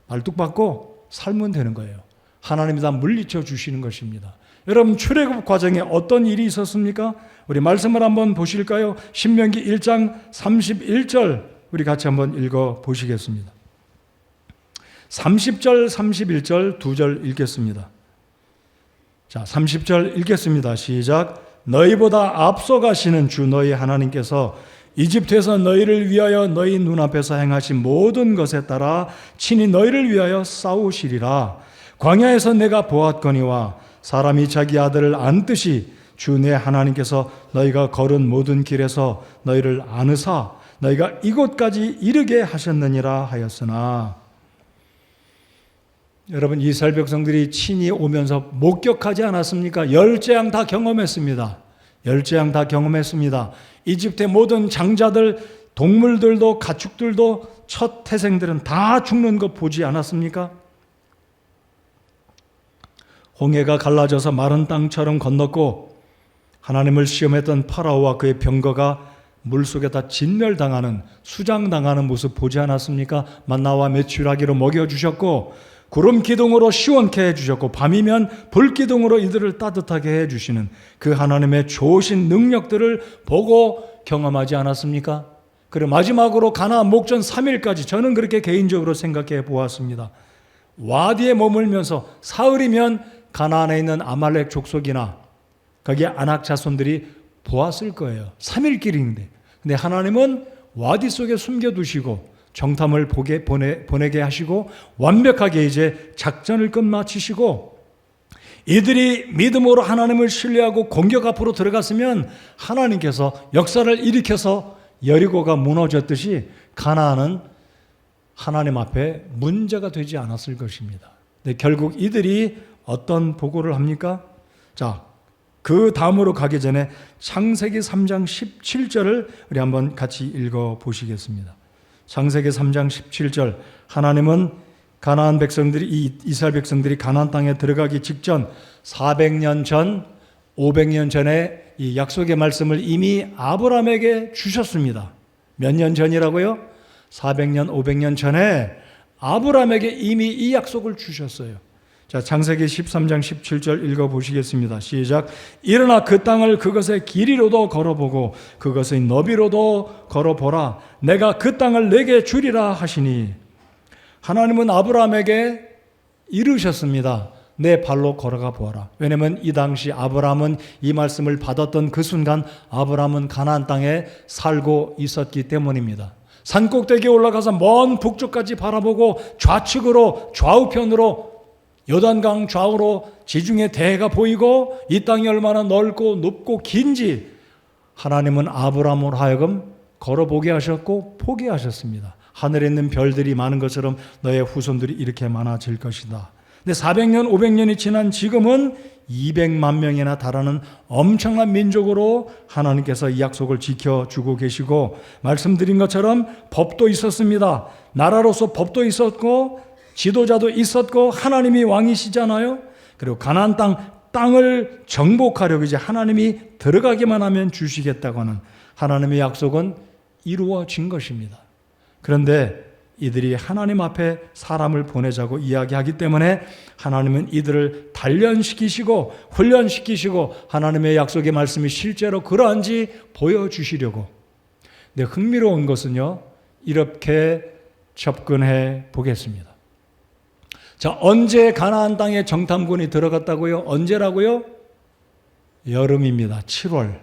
말뚝박고 살면 되는 거예요. 하나님이 다 물리쳐 주시는 것입니다. 여러분, 출애굽 과정에 어떤 일이 있었습니까? 우리 말씀을 한번 보실까요? 신명기 1장 31절 우리 같이 한번 읽어 보시겠습니다. 30절, 31절 두 절 읽겠습니다. 자, 30절 읽겠습니다. 시작. 너희보다 앞서가시는 주 너희 하나님께서 이집트에서 너희를 위하여 너희 눈앞에서 행하신 모든 것에 따라 친히 너희를 위하여 싸우시리라. 광야에서 내가 보았거니와 사람이 자기 아들을 안듯이 주 내 하나님께서 너희가 걸은 모든 길에서 너희를 안으사 너희가 이곳까지 이르게 하셨느니라 하였으나. 여러분, 이스라엘 백성들이 친히 오면서 목격하지 않았습니까? 열재앙 다 경험했습니다. 열재앙 다 경험했습니다. 이집트의 모든 장자들, 동물들도 가축들도 첫 태생들은 다 죽는 거 보지 않았습니까? 홍해가 갈라져서 마른 땅처럼 건넜고 하나님을 시험했던 파라오와 그의 병거가 물속에 다 진멸당하는, 수장당하는 모습 보지 않았습니까? 만나와 메추라기로 먹여주셨고 구름 기둥으로 시원케 해주셨고 밤이면 불 기둥으로 이들을 따뜻하게 해주시는 그 하나님의 좋으신 능력들을 보고 경험하지 않았습니까? 그리고 마지막으로 가나안 목전 3일까지 저는 그렇게 개인적으로 생각해 보았습니다. 와디에 머물면서 사흘이면 가나안에 있는 아말렉 족속이나 거기에 아낙 자손들이 보았을 거예요. 3일 길인데. 근데 하나님은 와디 속에 숨겨두시고 정탐을 보내게 하시고 완벽하게 이제 작전을 끝마치시고 이들이 믿음으로 하나님을 신뢰하고 공격 앞으로 들어갔으면 하나님께서 역사를 일으켜서 여리고가 무너졌듯이 가나안은 하나님 앞에 문제가 되지 않았을 것입니다. 근데 결국 이들이 어떤 보고를 합니까? 자, 그 다음으로 가기 전에 창세기 3장 17절을 우리 한번 같이 읽어 보시겠습니다. 창세기 3장 17절, 하나님은 가나안 백성들이, 이스라엘 백성들이 가나안 땅에 들어가기 직전 400년 전, 500년 전에 이 약속의 말씀을 이미 아브라함에게 주셨습니다. 몇 년 전이라고요? 400년, 500년 전에 아브라함에게 이미 이 약속을 주셨어요. 자, 창세기 13장 17절 읽어보시겠습니다. 시작. 일어나 그 땅을 그것의 길이로도 걸어보고 그것의 너비로도 걸어보라. 내가 그 땅을 내게 주리라 하시니, 하나님은 아브라함에게 이르셨습니다. 내 발로 걸어가 보아라. 왜냐하면 이 당시 아브라함은 이 말씀을 받았던 그 순간 아브라함은 가나안 땅에 살고 있었기 때문입니다. 산꼭대기에 올라가서 먼 북쪽까지 바라보고 좌측으로 좌우편으로 요단강 좌우로 지중해 대해가 보이고 이 땅이 얼마나 넓고 높고 긴지 하나님은 아브라함으로 하여금 걸어보게 하셨고 포기하셨습니다. 하늘에 있는 별들이 많은 것처럼 너의 후손들이 이렇게 많아질 것이다. 근데 400년, 500년이 지난 지금은 200만 명이나 달하는 엄청난 민족으로 하나님께서 이 약속을 지켜주고 계시고, 말씀드린 것처럼 법도 있었습니다. 나라로서 법도 있었고 지도자도 있었고 하나님이 왕이시잖아요. 그리고 가나안 땅을 정복하려고 이제 하나님이 들어가기만 하면 주시겠다고 하는 하나님의 약속은 이루어진 것입니다. 그런데 이들이 하나님 앞에 사람을 보내자고 이야기하기 때문에 하나님은 이들을 단련시키시고 훈련시키시고 하나님의 약속의 말씀이 실제로 그러한지 보여주시려고. 근데 흥미로운 것은요, 이렇게 접근해 보겠습니다. 자, 언제 가나안 땅에 정탐군이 들어갔다고요? 언제라고요? 여름입니다. 7월.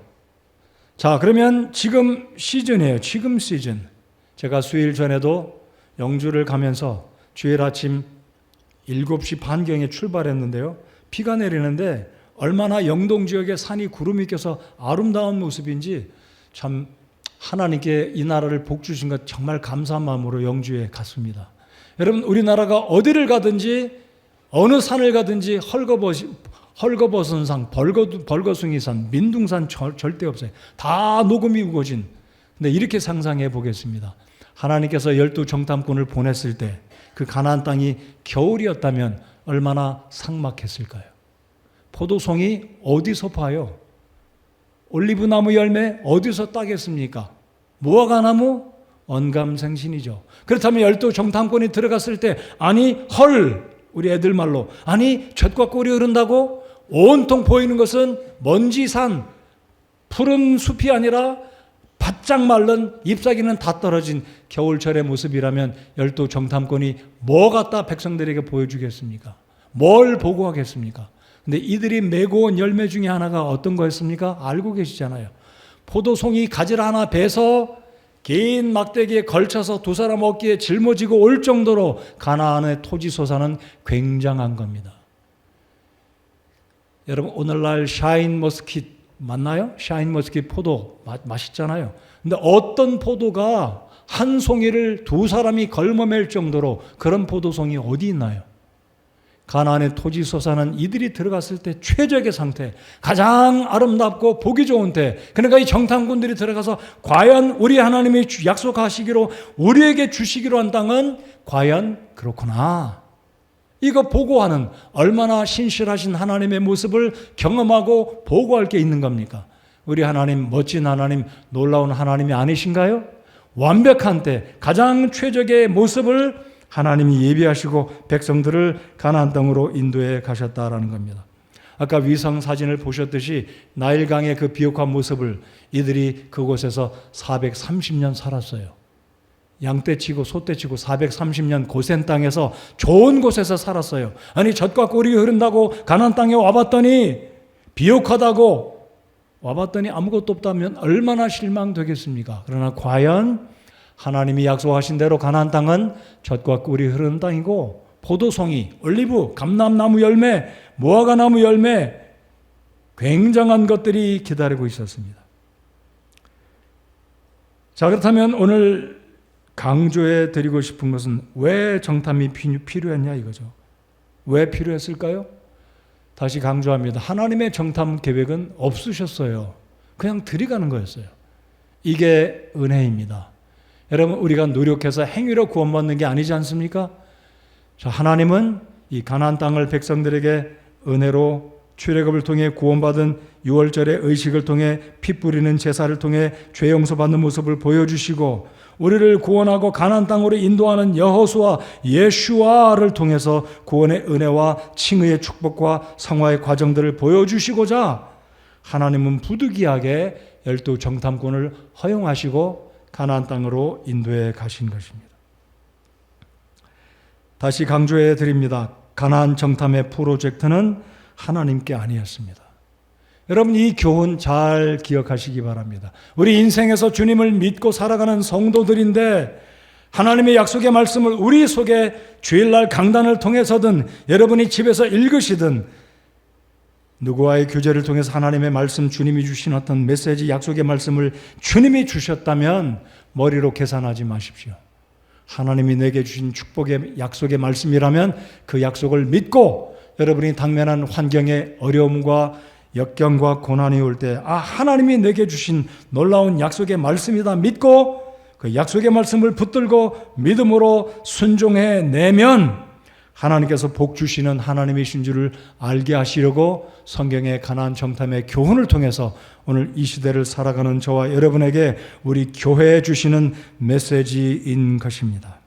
자, 그러면 지금 시즌이에요. 지금 시즌. 제가 수일 전에도 영주를 가면서 주일 아침 7시 반경에 출발했는데요. 비가 내리는데 얼마나 영동 지역에 산이 구름이 껴서 아름다운 모습인지 참 하나님께 이 나라를 복 주신 것 정말 감사한 마음으로 영주에 갔습니다. 여러분, 우리나라가 어디를 가든지 어느 산을 가든지 헐거벗은 산, 벌거숭이 산, 민둥산 절대 없어요. 다 녹음이 우거진. 근데 이렇게 상상해 보겠습니다. 하나님께서 12 정탐꾼을 보냈을 때 그 가나안 땅이 겨울이었다면 얼마나 삭막했을까요? 포도송이 어디서 파요? 올리브나무 열매 어디서 따겠습니까? 무화과나무? 언감생신이죠. 그렇다면 12 정탐꾼이 들어갔을 때 아니 우리 애들 말로 아니 젖과 꿀이 흐른다고 온통 보이는 것은 먼지산 푸른 숲이 아니라 바짝 마른 잎사귀는 다 떨어진 겨울철의 모습이라면 12 정탐꾼이 뭐 갖다 백성들에게 보여주겠습니까? 뭘 보고하겠습니까? 근데 이들이 메고 온 열매 중에 하나가 어떤 거였습니까? 알고 계시잖아요. 포도송이 가지를 하나 베서 긴 막대기에 걸쳐서 두 사람 어깨에 짊어지고 올 정도로 가나안의 토지 소산은 굉장한 겁니다. 여러분, 오늘날 샤인 머스킷 맞나요? 샤인 머스킷 포도 맛있잖아요. 근데 어떤 포도가 한 송이를 두 사람이 걸머맬 정도로 그런 포도송이 어디 있나요? 가나안의 토지 소산은 이들이 들어갔을 때 최적의 상태, 가장 아름답고 보기 좋은 때, 그러니까 이 정탐꾼들이 들어가서 과연 우리 하나님이 약속하시기로 우리에게 주시기로 한 땅은 과연 그렇구나, 이거 보고하는 얼마나 신실하신 하나님의 모습을 경험하고 보고할 게 있는 겁니까? 우리 하나님 멋진 하나님, 놀라운 하나님이 아니신가요? 완벽한 때 가장 최적의 모습을 하나님이 예비하시고 백성들을 가나안 땅으로 인도해 가셨다라는 겁니다. 아까 위성 사진을 보셨듯이 나일강의 그 비옥한 모습을 이들이 그곳에서 430년 살았어요. 양떼치고 소떼치고 430년 고센 땅에서 좋은 곳에서 살았어요. 아니 젖과 꿀이 흐른다고 가나안 땅에 와봤더니 비옥하다고 와봤더니 아무것도 없다면 얼마나 실망되겠습니까? 그러나 과연 하나님이 약속하신 대로 가나안 땅은 젖과 꿀이 흐르는 땅이고 포도송이, 올리브, 감람나무 열매, 무화과나무 열매, 굉장한 것들이 기다리고 있었습니다. 자, 그렇다면 오늘 강조해 드리고 싶은 것은 왜 정탐이 필요했냐 이거죠. 왜 필요했을까요? 다시 강조합니다. 하나님의 정탐 계획은 없으셨어요. 그냥 들이가는 거였어요. 이게 은혜입니다. 여러분, 우리가 노력해서 행위로 구원받는 게 아니지 않습니까? 자, 하나님은 이 가나안 땅을 백성들에게 은혜로 출애굽을 통해 구원받은 6월절의 의식을 통해 피 뿌리는 제사를 통해 죄 용서받는 모습을 보여주시고 우리를 구원하고 가나안 땅으로 인도하는 여호수아 예슈아를 통해서 구원의 은혜와 칭의의 축복과 성화의 과정들을 보여주시고자 하나님은 부득이하게 12 정탐꾼을 허용하시고 가나안 땅으로 인도해 가신 것입니다. 다시 강조해 드립니다. 가나안 정탐의 프로젝트는 하나님께 아니었습니다. 여러분, 이 교훈 잘 기억하시기 바랍니다. 우리 인생에서 주님을 믿고 살아가는 성도들인데 하나님의 약속의 말씀을 우리 속에 주일날 강단을 통해서든 여러분이 집에서 읽으시든 누구와의 교제를 통해서 하나님의 말씀, 주님이 주신 어떤 메시지, 약속의 말씀을 주님이 주셨다면 머리로 계산하지 마십시오. 하나님이 내게 주신 축복의 약속의 말씀이라면 그 약속을 믿고 여러분이 당면한 환경의 어려움과 역경과 고난이 올 때 하나님이 내게 주신 놀라운 약속의 말씀이다 믿고 그 약속의 말씀을 붙들고 믿음으로 순종해내면 하나님께서 복 주시는 하나님이신 줄을 알게 하시려고 성경의 가나안 정탐의 교훈을 통해서 오늘 이 시대를 살아가는 저와 여러분에게 우리 교회에 주시는 메시지인 것입니다.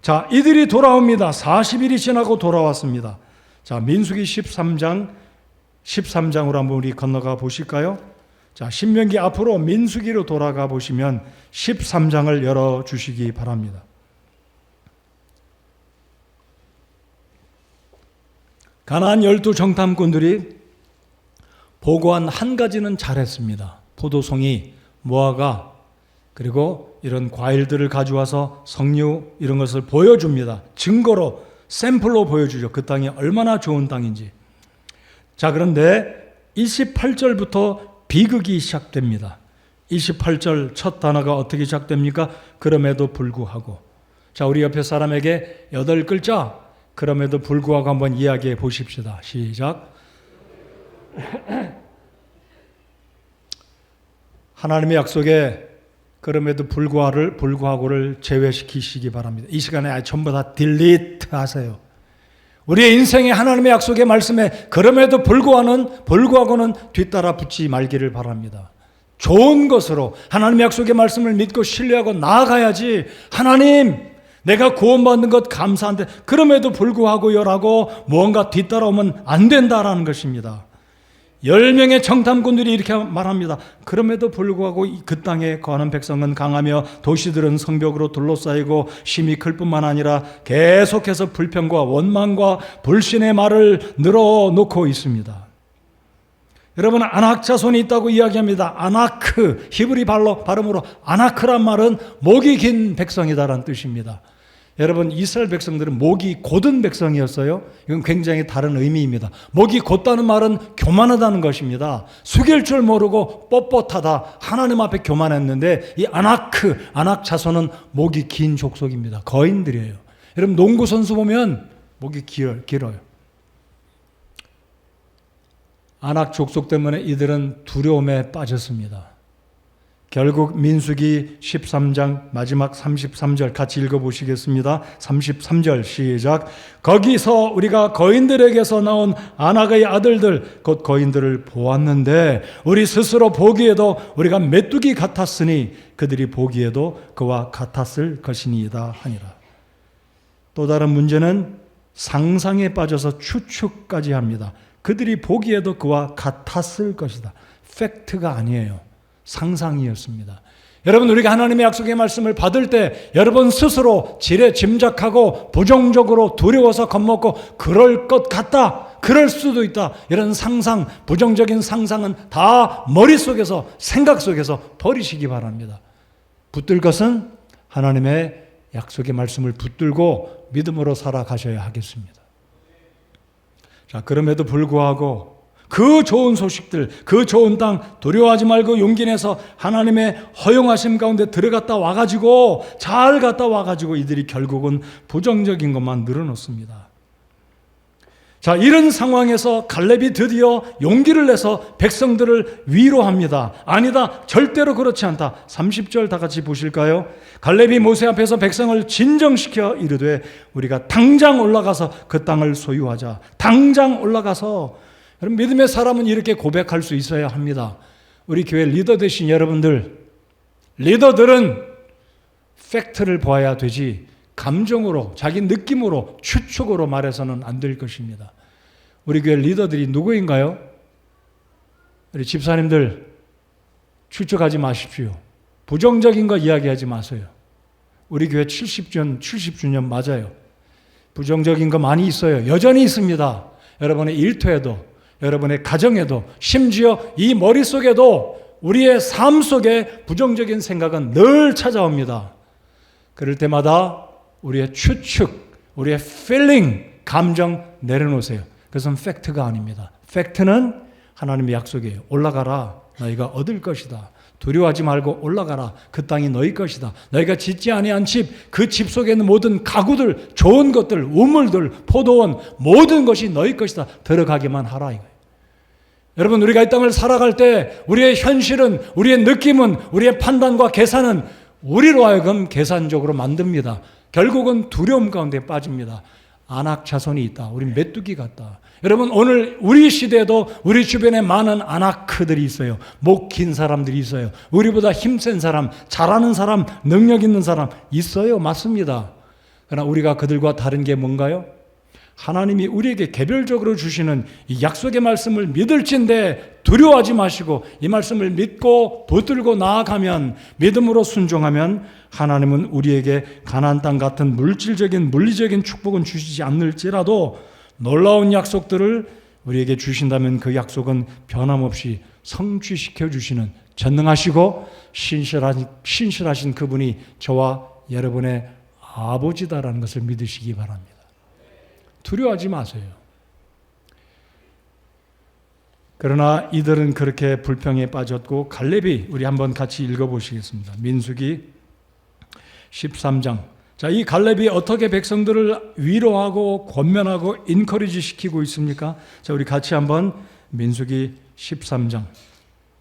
자, 이들이 돌아옵니다. 40일이 지나고 돌아왔습니다. 자, 민수기 13장으로 한번 우리 건너가 보실까요? 자, 신명기 앞으로 민수기로 돌아가 보시면 13장을 열어주시기 바랍니다. 가나안 12 정탐꾼들이 보고한 한 가지는 잘했습니다. 포도송이, 무화과, 그리고 이런 과일들을 가져와서 석류 이런 것을 보여줍니다. 증거로, 샘플로 보여주죠. 그 땅이 얼마나 좋은 땅인지. 자, 그런데 28절부터 비극이 시작됩니다. 28절 첫 단어가 어떻게 시작됩니까? 그럼에도 불구하고. 자, 우리 옆에 사람에게 8글자 그럼에도 불구하고 한번 이야기해 보십시다. 시작. 하나님의 약속에 그럼에도 불구하고를 제외시키시기 바랍니다. 이 시간에 전부 다 딜리트 하세요. 우리의 인생에 하나님의 약속의 말씀에 그럼에도 불구하고는 뒤따라 붙지 말기를 바랍니다. 좋은 것으로 하나님의 약속의 말씀을 믿고 신뢰하고 나아가야지. 하나님, 내가 구원받는 것 감사한데 그럼에도 불구하고요라고 무언가 뒤따라오면 안 된다라는 것입니다. 10명의 정탐꾼들이 이렇게 말합니다. 그럼에도 불구하고 그 땅에 거하는 백성은 강하며 도시들은 성벽으로 둘러싸이고 심히 클 뿐만 아니라 계속해서 불평과 원망과 불신의 말을 늘어놓고 있습니다. 여러분, 아낙 자손이 있다고 이야기합니다. 아나크, 히브리 발음으로 아나크란 말은 목이 긴 백성이다라는 뜻입니다. 여러분, 이스라엘 백성들은 목이 곧은 백성이었어요. 이건 굉장히 다른 의미입니다. 목이 곧다는 말은 교만하다는 것입니다. 숙일 줄 모르고 뻣뻣하다, 하나님 앞에 교만했는데 이 아낙 자손은 목이 긴 족속입니다. 거인들이에요. 여러분, 농구 선수 보면 목이 길어요. 아낙 족속 때문에 이들은 두려움에 빠졌습니다. 결국 민수기 13장 마지막 33절 같이 읽어보시겠습니다. 33절 시작. 거기서 우리가 거인들에게서 나온 아낙의 아들들 곧 거인들을 보았는데 우리 스스로 보기에도 우리가 메뚜기 같았으니 그들이 보기에도 그와 같았을 것이니이다 하니라. 또 다른 문제는 상상에 빠져서 추측까지 합니다. 그들이 보기에도 그와 같았을 것이다. 팩트가 아니에요. 상상이었습니다. 여러분, 우리가 하나님의 약속의 말씀을 받을 때 여러분 스스로 지레 짐작하고 부정적으로 두려워서 겁먹고 그럴 것 같다, 그럴 수도 있다. 이런 상상, 부정적인 상상은 다 머릿속에서, 생각 속에서 버리시기 바랍니다. 붙들 것은 하나님의 약속의 말씀을 붙들고 믿음으로 살아가셔야 하겠습니다. 자, 그럼에도 불구하고 그 좋은 소식들, 그 좋은 땅 두려워하지 말고 용기 내서 하나님의 허용하심 가운데 들어갔다 와가지고, 잘 갔다 와가지고 이들이 결국은 부정적인 것만 늘어놓습니다. 자, 이런 상황에서 갈렙이 드디어 용기를 내서 백성들을 위로합니다. 아니다, 절대로 그렇지 않다. 30절 다 같이 보실까요? 갈렙이 모세 앞에서 백성을 진정시켜 이르되 우리가 당장 올라가서 그 땅을 소유하자. 당장 올라가서. 여러분, 믿음의 사람은 이렇게 고백할 수 있어야 합니다. 우리 교회 리더 되신 여러분들, 리더들은 팩트를 보아야 되지 감정으로, 자기 느낌으로, 추측으로 말해서는 안 될 것입니다. 우리 교회 리더들이 누구인가요? 우리 집사님들 추측하지 마십시오. 부정적인 거 이야기하지 마세요. 우리 교회 70주년 맞아요. 부정적인 거 많이 있어요. 여전히 있습니다. 여러분의 일터에도, 여러분의 가정에도, 심지어 이 머릿속에도, 우리의 삶 속에 부정적인 생각은 늘 찾아옵니다. 그럴 때마다 우리의 추측, 우리의 feeling, 감정 내려놓으세요. 그것은 팩트가 아닙니다. 팩트는 하나님의 약속이에요. 올라가라, 너희가 얻을 것이다. 두려워하지 말고 올라가라, 그 땅이 너희 것이다. 너희가 짓지 아니한 집, 그 집 속에 있는 모든 가구들, 좋은 것들, 우물들, 포도원, 모든 것이 너희 것이다. 들어가기만 하라 이거예요. 여러분, 우리가 이 땅을 살아갈 때 우리의 현실은, 우리의 느낌은, 우리의 판단과 계산은 우리로 하여금 계산적으로 만듭니다. 결국은 두려움 가운데 빠집니다. 안악 자손이 있다. 우리 메뚜기 같다. 여러분, 오늘 우리 시대에도 우리 주변에 많은 안악들이 있어요. 목 긴 사람들이 있어요. 우리보다 힘센 사람, 잘하는 사람, 능력 있는 사람 있어요. 맞습니다. 그러나 우리가 그들과 다른 게 뭔가요? 하나님이 우리에게 개별적으로 주시는 이 약속의 말씀을 믿을진데 두려워하지 마시고 이 말씀을 믿고 붙들고 나아가면, 믿음으로 순종하면 하나님은 우리에게 가나안 땅 같은 물질적인, 물리적인 축복은 주시지 않을지라도 놀라운 약속들을 우리에게 주신다면 그 약속은 변함없이 성취시켜 주시는 전능하시고 신실하신 그분이 저와 여러분의 아버지다라는 것을 믿으시기 바랍니다. 두려워하지 마세요. 그러나 이들은 그렇게 불평에 빠졌고, 갈렙이, 우리 한번 같이 읽어보시겠습니다. 민수기 13장. 자, 이 갈렙이 어떻게 백성들을 위로하고 권면하고 인커리지 시키고 있습니까? 자, 우리 같이 한번 민수기 13장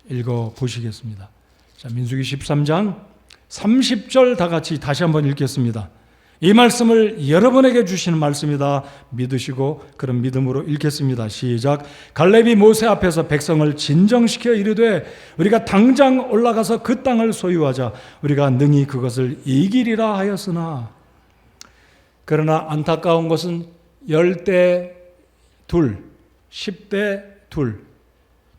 읽어보시겠습니다. 자, 민수기 13장 30절 다 같이 다시 한번 읽겠습니다. 이 말씀을 여러분에게 주시는 말씀이다 믿으시고 그런 믿음으로 읽겠습니다. 시작. 갈렙이 모세 앞에서 백성을 진정시켜 이르되 우리가 당장 올라가서 그 땅을 소유하자. 우리가 능히 그것을 이기리라 하였으나, 그러나 안타까운 것은 10대 2, 10대 2,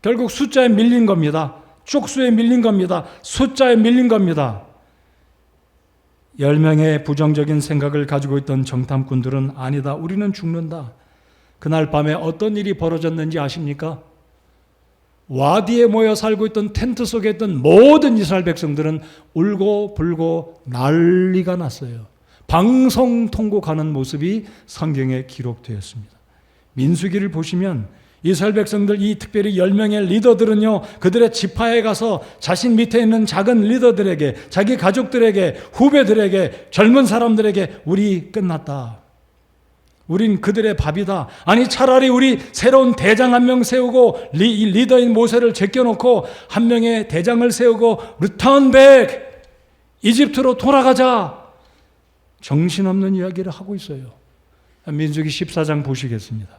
결국 숫자에 밀린 겁니다. 쪽수에 밀린 겁니다. 숫자에 밀린 겁니다. 10명의 부정적인 생각을 가지고 있던 정탐꾼들은 아니다, 우리는 죽는다. 그날 밤에 어떤 일이 벌어졌는지 아십니까? 와디에 모여 살고 있던 텐트 속에 있던 모든 이스라엘 백성들은 울고 불고 난리가 났어요. 방송통곡하는 모습이 성경에 기록되었습니다. 민수기를 보시면 이스라엘 백성들, 이 특별히 10명의 리더들은요, 그들의 지파에 가서 자신 밑에 있는 작은 리더들에게, 자기 가족들에게, 후배들에게, 젊은 사람들에게 우리 끝났다, 우린 그들의 밥이다, 아니 차라리 우리 새로운 대장 한 명 세우고 리더인 모세를 제껴놓고 한 명의 대장을 세우고 return back, 이집트로 돌아가자, 정신없는 이야기를 하고 있어요. 민수기 14장 보시겠습니다.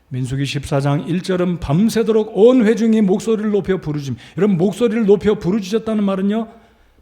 민수기 14장 1절은 밤새도록 온 회중이 목소리를 높여 부르짖음. 여러분, 목소리를 높여 부르짖었다는 말은요,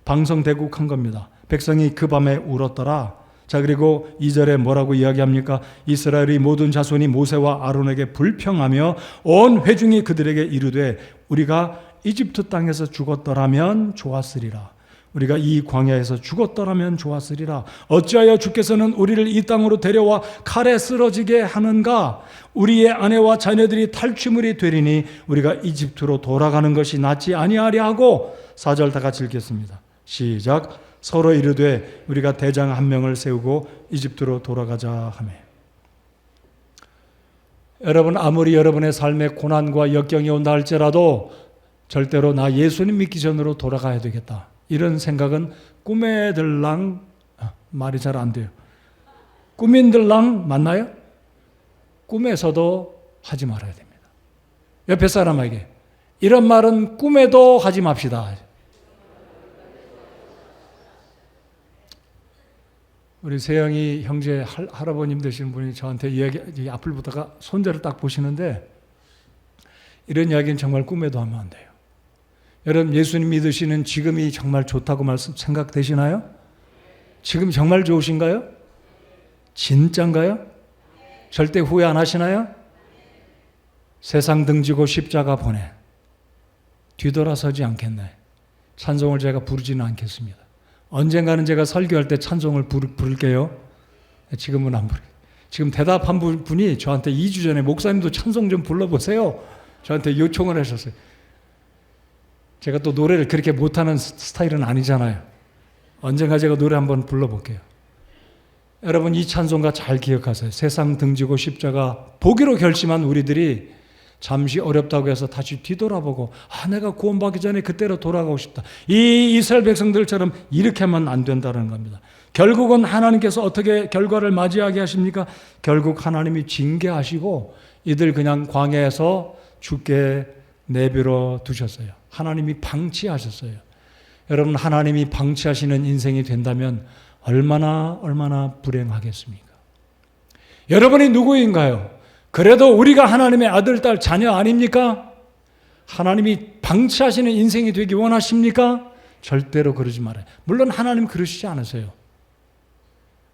방송대국한 겁니다. 백성이 그 밤에 울었더라. 자, 그리고 2절에 뭐라고 이야기합니까? 이스라엘의 모든 자손이 모세와 아론에게 불평하며 온 회중이 그들에게 이르되 우리가 이집트 땅에서 죽었더라면 좋았으리라. 우리가 이 광야에서 죽었더라면 좋았으리라. 어찌하여 주께서는 우리를 이 땅으로 데려와 칼에 쓰러지게 하는가? 우리의 아내와 자녀들이 탈취물이 되리니 우리가 이집트로 돌아가는 것이 낫지 아니하랴 하고 4절 다 같이 읽겠습니다. 시작. 서로 이르되 우리가 대장 한 명을 세우고 이집트로 돌아가자 하며. 여러분, 아무리 여러분의 삶에 고난과 역경이 온다 할지라도 절대로 나 예수님 믿기 전으로 돌아가야 되겠다, 이런 생각은 꿈에 들랑, 말이 잘 안 돼요. 꿈인 들랑 맞나요? 꿈에서도 하지 말아야 됩니다. 옆에 사람에게 이런 말은 꿈에도 하지 맙시다. 우리 세영이 형제 할아버님 되시는 분이 저한테 이야기, 앞을 보다가 손자를 딱 보시는데 이런 이야기는 정말 꿈에도 하면 안 돼요. 여러분, 예수님 믿으시는 지금이 정말 좋다고 생각되시나요? 지금 정말 좋으신가요? 진짠가요? 절대 후회 안 하시나요? 세상 등지고 십자가 보내 뒤돌아서지 않겠네. 찬송을 제가 부르지는 않겠습니다. 언젠가는 제가 설교할 때 찬송을 부를게요. 지금은 안 부르게요. 지금 대답한 분이 저한테 2주 전에 목사님도 찬송 좀 불러보세요, 저한테 요청을 하셨어요. 제가 또 노래를 그렇게 못하는 스타일은 아니잖아요. 언젠가 제가 노래 한번 불러볼게요. 여러분, 이 찬송가 잘 기억하세요. 세상 등지고 십자가 보기로 결심한 우리들이 잠시 어렵다고 해서 다시 뒤돌아보고 내가 구원받기 전에 그때로 돌아가고 싶다, 이 이스라엘 백성들처럼 이렇게 하면 안 된다는 겁니다. 결국은 하나님께서 어떻게 결과를 맞이하게 하십니까? 결국 하나님이 징계하시고 이들 그냥 광야에서 죽게 내버려 두셨어요. 하나님이 방치하셨어요. 여러분, 하나님이 방치하시는 인생이 된다면 얼마나 불행하겠습니까? 여러분이 누구인가요? 그래도 우리가 하나님의 아들, 딸, 자녀 아닙니까? 하나님이 방치하시는 인생이 되기 원하십니까? 절대로 그러지 말아요. 물론 하나님 그러시지 않으세요.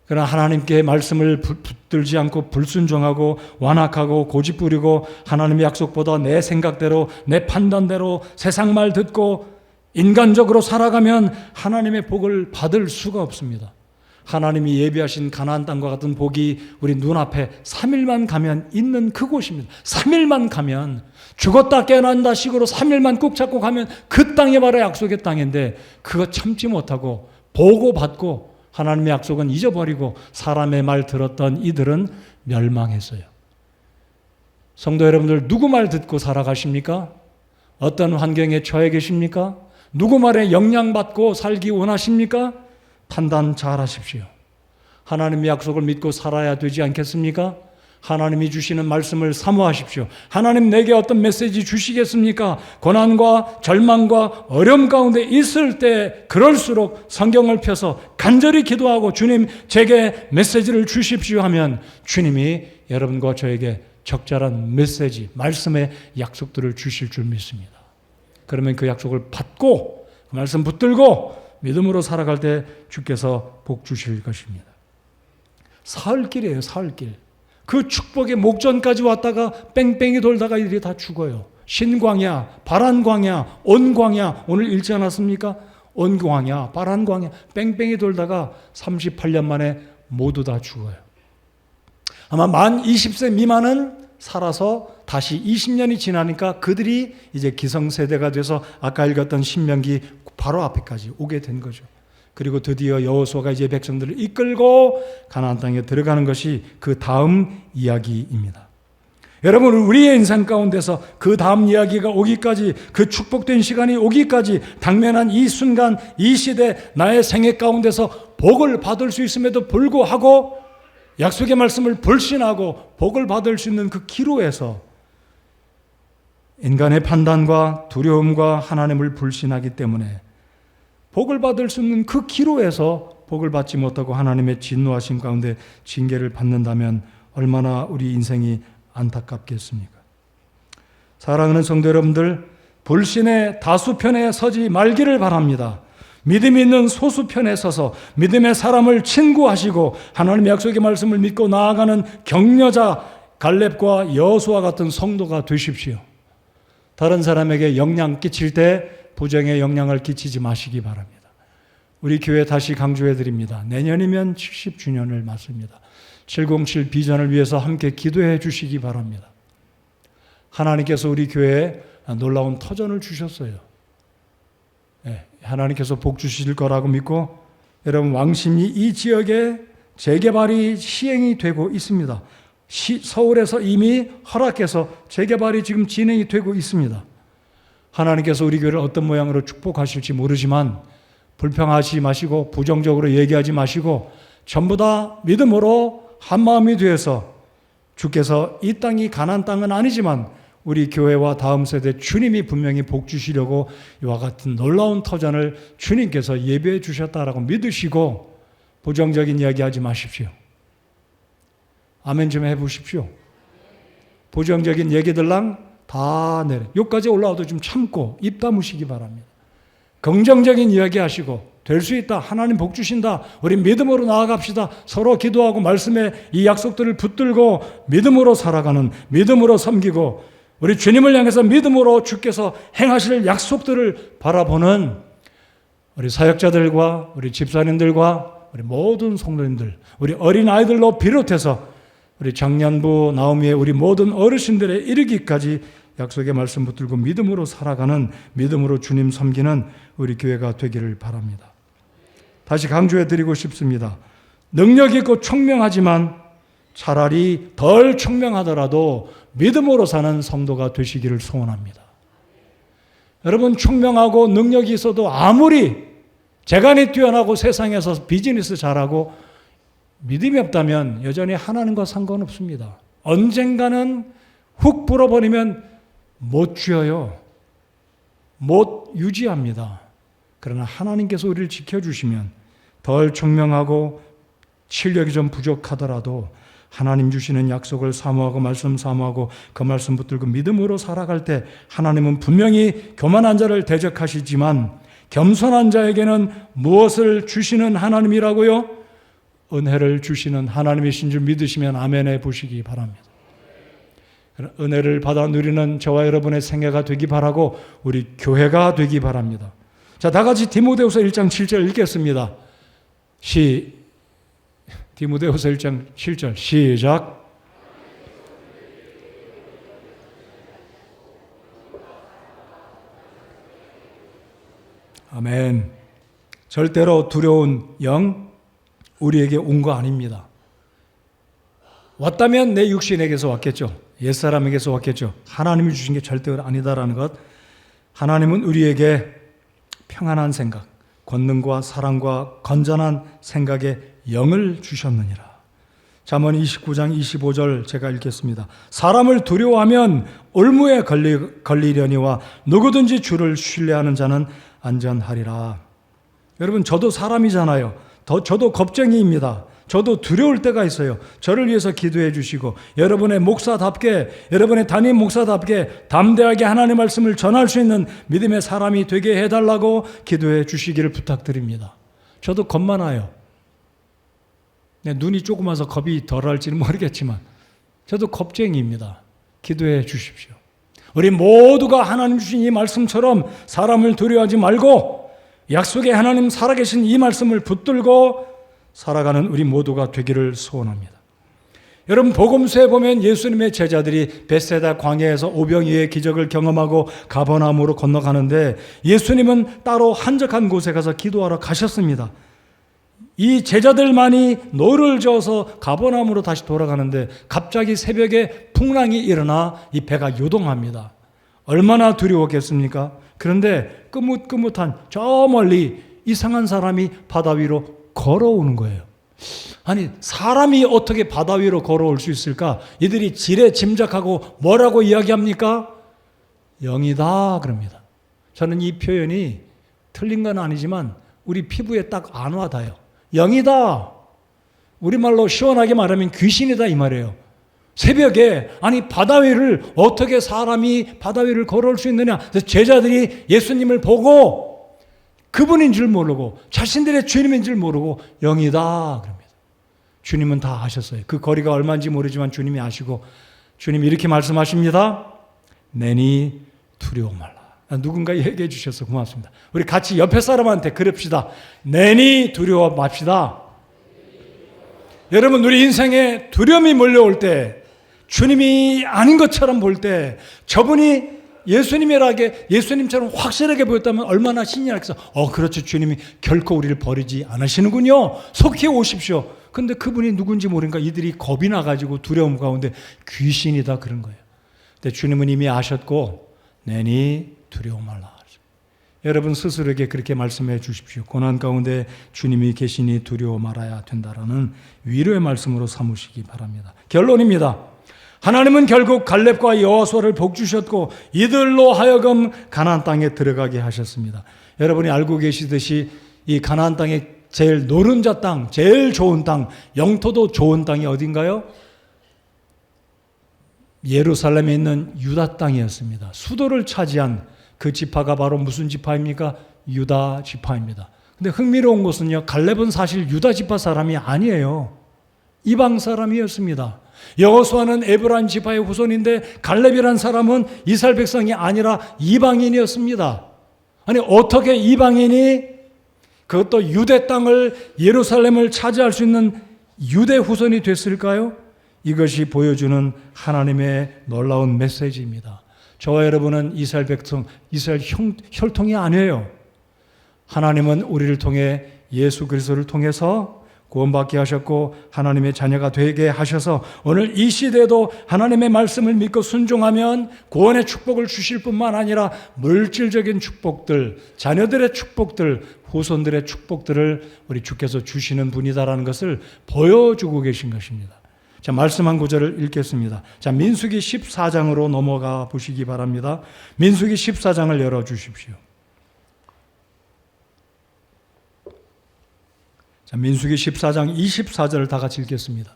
그러나 하나님께 말씀을 붙들지 않고 불순종하고 완악하고 고집부리고 하나님의 약속보다 내 생각대로, 내 판단대로 세상 말 듣고 인간적으로 살아가면 하나님의 복을 받을 수가 없습니다. 하나님이 예비하신 가나안 땅과 같은 복이 우리 눈앞에 3일만 가면 있는 그곳입니다. 3일만 가면, 죽었다 깨어난다 식으로 3일만 꾹 잡고 가면 그 땅이 바로 약속의 땅인데 그거 참지 못하고 보고받고 하나님의 약속은 잊어버리고 사람의 말 들었던 이들은 멸망했어요. 성도 여러분들, 누구 말 듣고 살아가십니까? 어떤 환경에 처해 계십니까? 누구 말에 영향받고 살기 원하십니까? 판단 잘 하십시오. 하나님의 약속을 믿고 살아야 되지 않겠습니까? 하나님이 주시는 말씀을 사모하십시오. 하나님 내게 어떤 메시지 주시겠습니까? 고난과 절망과 어려움 가운데 있을 때 그럴수록 성경을 펴서 간절히 기도하고 주님 제게 메시지를 주십시오 하면 주님이 여러분과 저에게 적절한 메시지, 말씀의 약속들을 주실 줄 믿습니다. 그러면 그 약속을 받고 그 말씀 붙들고 믿음으로 살아갈 때 주께서 복 주실 것입니다. 사흘길이에요, 사흘길. 그 축복의 목전까지 왔다가 뺑뺑이 돌다가 이들이 다 죽어요. 신광야, 바란광야, 온광야, 오늘 읽지 않았습니까? 온광야, 바란광야, 뺑뺑이 돌다가 38년 만에 모두 다 죽어요. 아마 만 20세 미만은 살아서 다시 20년이 지나니까 그들이 이제 기성세대가 돼서 아까 읽었던 신명기 바로 앞에까지 오게 된 거죠. 그리고 드디어 여호수아가 이제 백성들을 이끌고 가나안 땅에 들어가는 것이 그 다음 이야기입니다. 여러분, 우리의 인생 가운데서 그 다음 이야기가 오기까지, 그 축복된 시간이 오기까지 당면한 이 순간, 이 시대, 나의 생애 가운데서 복을 받을 수 있음에도 불구하고 약속의 말씀을 불신하고 복을 받을 수 있는 그 기로에서 인간의 판단과 두려움과 하나님을 불신하기 때문에 복을 받을 수 있는 그 기로에서 복을 받지 못하고 하나님의 진노하심 가운데 징계를 받는다면 얼마나 우리 인생이 안타깝겠습니까? 사랑하는 성도 여러분들, 불신의 다수편에 서지 말기를 바랍니다. 믿음이 있는 소수편에 서서 믿음의 사람을 친구하시고 하나님의 약속의 말씀을 믿고 나아가는 격려자 갈렙과 여호수아 같은 성도가 되십시오. 다른 사람에게 영향 끼칠 때 부정의 영향을 끼치지 마시기 바랍니다. 우리 교회 다시 강조해 드립니다. 내년이면 70주년을 맞습니다. 707 비전을 위해서 함께 기도해 주시기 바랍니다. 하나님께서 우리 교회에 놀라운 터전을 주셨어요. 하나님께서 복 주실 거라고 믿고 여러분 왕십리 이 지역에 재개발이 시행이 되고 있습니다. 서울에서 이미 허락해서 재개발이 지금 진행이 되고 있습니다. 하나님께서 우리 교회를 어떤 모양으로 축복하실지 모르지만 불평하지 마시고 부정적으로 얘기하지 마시고 전부 다 믿음으로 한마음이 되어서 주께서 이 땅이 가나안 땅은 아니지만 우리 교회와 다음 세대 주님이 분명히 복 주시려고 이와 같은 놀라운 터전을 주님께서 예배해 주셨다라고 믿으시고 부정적인 이야기 하지 마십시오. 아멘 좀 해보십시오. 부정적인 얘기들랑 다 내려. 여기까지 올라와도 좀 참고 입 다무시기 바랍니다. 긍정적인 이야기 하시고 될 수 있다. 하나님 복 주신다. 우리 믿음으로 나아갑시다. 서로 기도하고 말씀에 이 약속들을 붙들고 믿음으로 살아가는, 믿음으로 섬기고 우리 주님을 향해서 믿음으로 주께서 행하실 약속들을 바라보는 우리 사역자들과 우리 집사님들과 우리 모든 성도님들, 우리 어린아이들로 비롯해서 우리 장년부 나오미의 우리 모든 어르신들에 이르기까지 약속의 말씀 붙들고 믿음으로 살아가는, 믿음으로 주님 섬기는 우리 교회가 되기를 바랍니다. 다시 강조해 드리고 싶습니다. 능력 있고 총명하지만 차라리 덜 총명하더라도 믿음으로 사는 성도가 되시기를 소원합니다. 여러분, 총명하고 능력이 있어도 아무리 재간이 뛰어나고 세상에서 비즈니스 잘하고 믿음이 없다면 여전히 하나님과 상관없습니다. 언젠가는 훅 불어버리면 못 쥐어요. 못 유지합니다. 그러나 하나님께서 우리를 지켜주시면 덜 총명하고 실력이 좀 부족하더라도 하나님 주시는 약속을 사모하고 말씀 사모하고 그 말씀 붙들고 믿음으로 살아갈 때 하나님은 분명히 교만한 자를 대적하시지만 겸손한 자에게는 무엇을 주시는 하나님이라고요? 은혜를 주시는 하나님이신 줄 믿으시면 아멘해 보시기 바랍니다. 은혜를 받아 누리는 저와 여러분의 생애가 되기 바라고 우리 교회가 되기 바랍니다. 자, 다 같이 디모데후서 1장 7절 읽겠습니다. 디모데후서 1장 7절 시작. 아멘. 절대로 두려운 영 우리에게 온 거 아닙니다. 왔다면 내 육신에게서 왔겠죠. 옛사람에게서 왔겠죠. 하나님이 주신 게 절대로 아니다라는 것. 하나님은 우리에게 평안한 생각, 권능과 사랑과 건전한 생각의 영을 주셨느니라. 잠언 29장 25절 제가 읽겠습니다. 사람을 두려워하면 올무에 걸리려니와 누구든지 주를 신뢰하는 자는 안전하리라. 여러분, 저도 사람이잖아요. 저도 겁쟁이입니다. 저도 두려울 때가 있어요. 저를 위해서 기도해 주시고 여러분의 목사답게, 여러분의 담임 목사답게 담대하게 하나님의 말씀을 전할 수 있는 믿음의 사람이 되게 해달라고 기도해 주시기를 부탁드립니다. 저도 겁 많아요. 눈이 조그마서 겁이 덜할지는 모르겠지만 저도 겁쟁이입니다. 기도해 주십시오. 우리 모두가 하나님 주신 이 말씀처럼 사람을 두려워하지 말고 약속의 하나님 살아계신 이 말씀을 붙들고 살아가는 우리 모두가 되기를 소원합니다. 여러분, 복음서에 보면 예수님의 제자들이 벳세다 광야에서 오병이어의 기적을 경험하고 가버나움으로 건너가는데 예수님은 따로 한적한 곳에 가서 기도하러 가셨습니다. 이 제자들만이 노를 저어서 가버나움으로 다시 돌아가는데 갑자기 새벽에 풍랑이 일어나 이 배가 요동합니다. 얼마나 두려웠겠습니까? 그런데 끄뭇끄뭇한 저 멀리 이상한 사람이 바다 위로 걸어오는 거예요. 아니, 사람이 어떻게 바다 위로 걸어올 수 있을까? 이들이 지레 짐작하고 뭐라고 이야기합니까? 영이다 그럽니다. 저는 이 표현이 틀린 건 아니지만 우리 피부에 딱 안 와닿아요. 영이다. 우리말로 시원하게 말하면 귀신이다 이 말이에요. 새벽에 아니 바다 위를 어떻게 사람이 바다 위를 걸어올 수 있느냐. 그래서 제자들이 예수님을 보고 그분인 줄 모르고 자신들의 주님인 줄 모르고 영이다 그럽니다. 주님은 다 아셨어요. 그 거리가 얼마인지 모르지만 주님이 아시고 주님이 이렇게 말씀하십니다. 내니 두려워 말라. 누군가 얘기해 주셔서 고맙습니다. 우리 같이 옆에 사람한테 그럽시다. 내니 두려워 맙시다. 여러분, 우리 인생에 두려움이 몰려올 때, 주님이 아닌 것처럼 볼 때, 저분이 예수님처럼 확실하게 보였다면 얼마나 신이 나겠어. 그렇죠. 주님이 결코 우리를 버리지 않으시는군요. 속히 오십시오. 근데 그분이 누군지 모르니까 이들이 겁이 나가지고 두려움 가운데 귀신이다 그런 거예요. 근데 주님은 이미 아셨고, 내니 두려워 말라. 여러분 스스로에게 그렇게 말씀해 주십시오. 고난 가운데 주님이 계시니 두려워 말아야 된다라는 위로의 말씀으로 삼으시기 바랍니다. 결론입니다. 하나님은 결국 갈렙과 여호수아를 복주셨고 이들로 하여금 가나안 땅에 들어가게 하셨습니다. 여러분이 알고 계시듯이 이 가나안 땅의 제일 노른자 땅, 제일 좋은 땅, 영토도 좋은 땅이 어딘가요? 예루살렘에 있는 유다 땅이었습니다. 수도를 차지한 그 지파가 바로 무슨 지파입니까? 유다 지파입니다. 근데 흥미로운 것은요, 갈렙은 사실 유다 지파 사람이 아니에요. 이방 사람이었습니다. 여호수아는 에브라임 지파의 후손인데 갈렙이란 사람은 이스라엘 백성이 아니라 이방인이었습니다. 아니 어떻게 이방인이 그것도 유대 땅을 예루살렘을 차지할 수 있는 유대 후손이 됐을까요? 이것이 보여주는 하나님의 놀라운 메시지입니다. 저와 여러분은 이스라엘 백성, 이스라엘 혈통이 아니에요. 하나님은 우리를 통해 예수 그리스도를 통해서 구원받게 하셨고 하나님의 자녀가 되게 하셔서 오늘 이 시대에도 하나님의 말씀을 믿고 순종하면 구원의 축복을 주실 뿐만 아니라 물질적인 축복들, 자녀들의 축복들, 후손들의 축복들을 우리 주께서 주시는 분이다라는 것을 보여주고 계신 것입니다. 자, 말씀 한 구절을 읽겠습니다. 자, 민수기 14장으로 넘어가 보시기 바랍니다. 민수기 14장을 열어주십시오. 자, 민수기 14장 24절을 다 같이 읽겠습니다.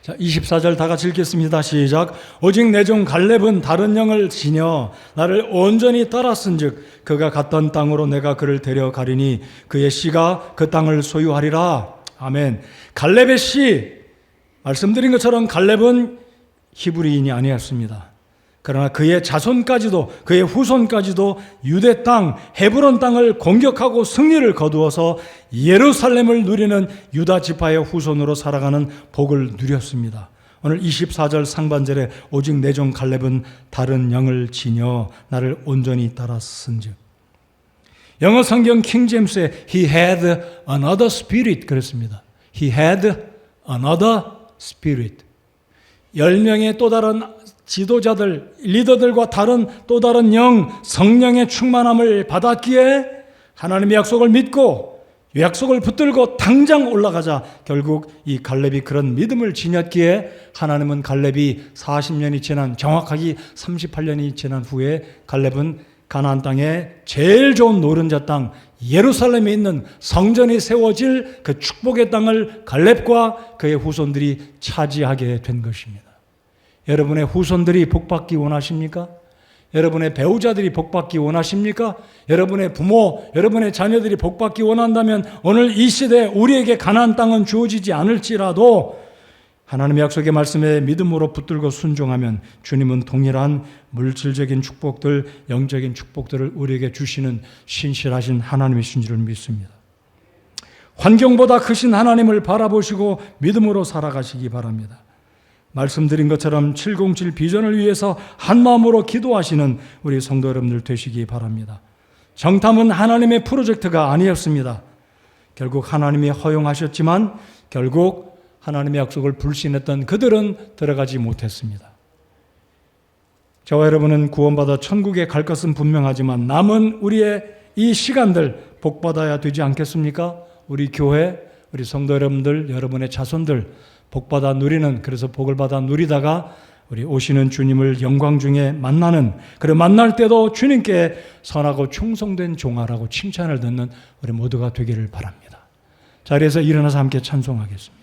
자, 24절 다 같이 읽겠습니다. 시작. 오직 내 종 갈렙은 다른 영을 지녀 나를 온전히 따랐은즉 그가 갔던 땅으로 내가 그를 데려가리니 그의 씨가 그 땅을 소유하리라. 아멘. 갈렙의 씨, 말씀드린 것처럼 갈렙은 히브리인이 아니었습니다. 그러나 그의 자손까지도 그의 후손까지도 유대 땅 헤브론 땅을 공격하고 승리를 거두어서 예루살렘을 누리는 유다 지파의 후손으로 살아가는 복을 누렸습니다. 오늘 24절 상반절에 오직 내 종 갈렙은 다른 영을 지녀 나를 온전히 따랐은즉. 영어 성경 킹제임스에 He had another spirit 그랬습니다. He had another spirit. 10명의 또 다른 지도자들, 리더들과 다른 또 다른 영, 성령의 충만함을 받았기에 하나님의 약속을 믿고 약속을 붙들고 당장 올라가자 결국 이 갈렙이 그런 믿음을 지녔기에 하나님은 갈렙이 40년이 지난 정확하게 38년이 지난 후에 갈렙은 가나안 땅에 제일 좋은 노른자 땅 예루살렘에 있는 성전이 세워질 그 축복의 땅을 갈렙과 그의 후손들이 차지하게 된 것입니다. 여러분의 후손들이 복받기 원하십니까? 여러분의 배우자들이 복받기 원하십니까? 여러분의 부모, 여러분의 자녀들이 복받기 원한다면 오늘 이 시대에 우리에게 가나안 땅은 주어지지 않을지라도 하나님의 약속의 말씀에 믿음으로 붙들고 순종하면 주님은 동일한 물질적인 축복들, 영적인 축복들을 우리에게 주시는 신실하신 하나님이신 줄 믿습니다. 환경보다 크신 하나님을 바라보시고 믿음으로 살아가시기 바랍니다. 말씀드린 것처럼 707 비전을 위해서 한마음으로 기도하시는 우리 성도 여러분들 되시기 바랍니다. 정탐은 하나님의 프로젝트가 아니었습니다. 결국 하나님이 허용하셨지만 결국 하나님의 약속을 불신했던 그들은 들어가지 못했습니다. 저와 여러분은 구원받아 천국에 갈 것은 분명하지만 남은 우리의 이 시간들 복받아야 되지 않겠습니까? 우리 교회, 우리 성도 여러분들, 여러분의 자손들 복받아 누리는, 그래서 복을 받아 누리다가 우리 오시는 주님을 영광 중에 만나는, 그리고 만날 때도 주님께 선하고 충성된 종아라고 칭찬을 듣는 우리 모두가 되기를 바랍니다. 자리에서 일어나서 함께 찬송하겠습니다.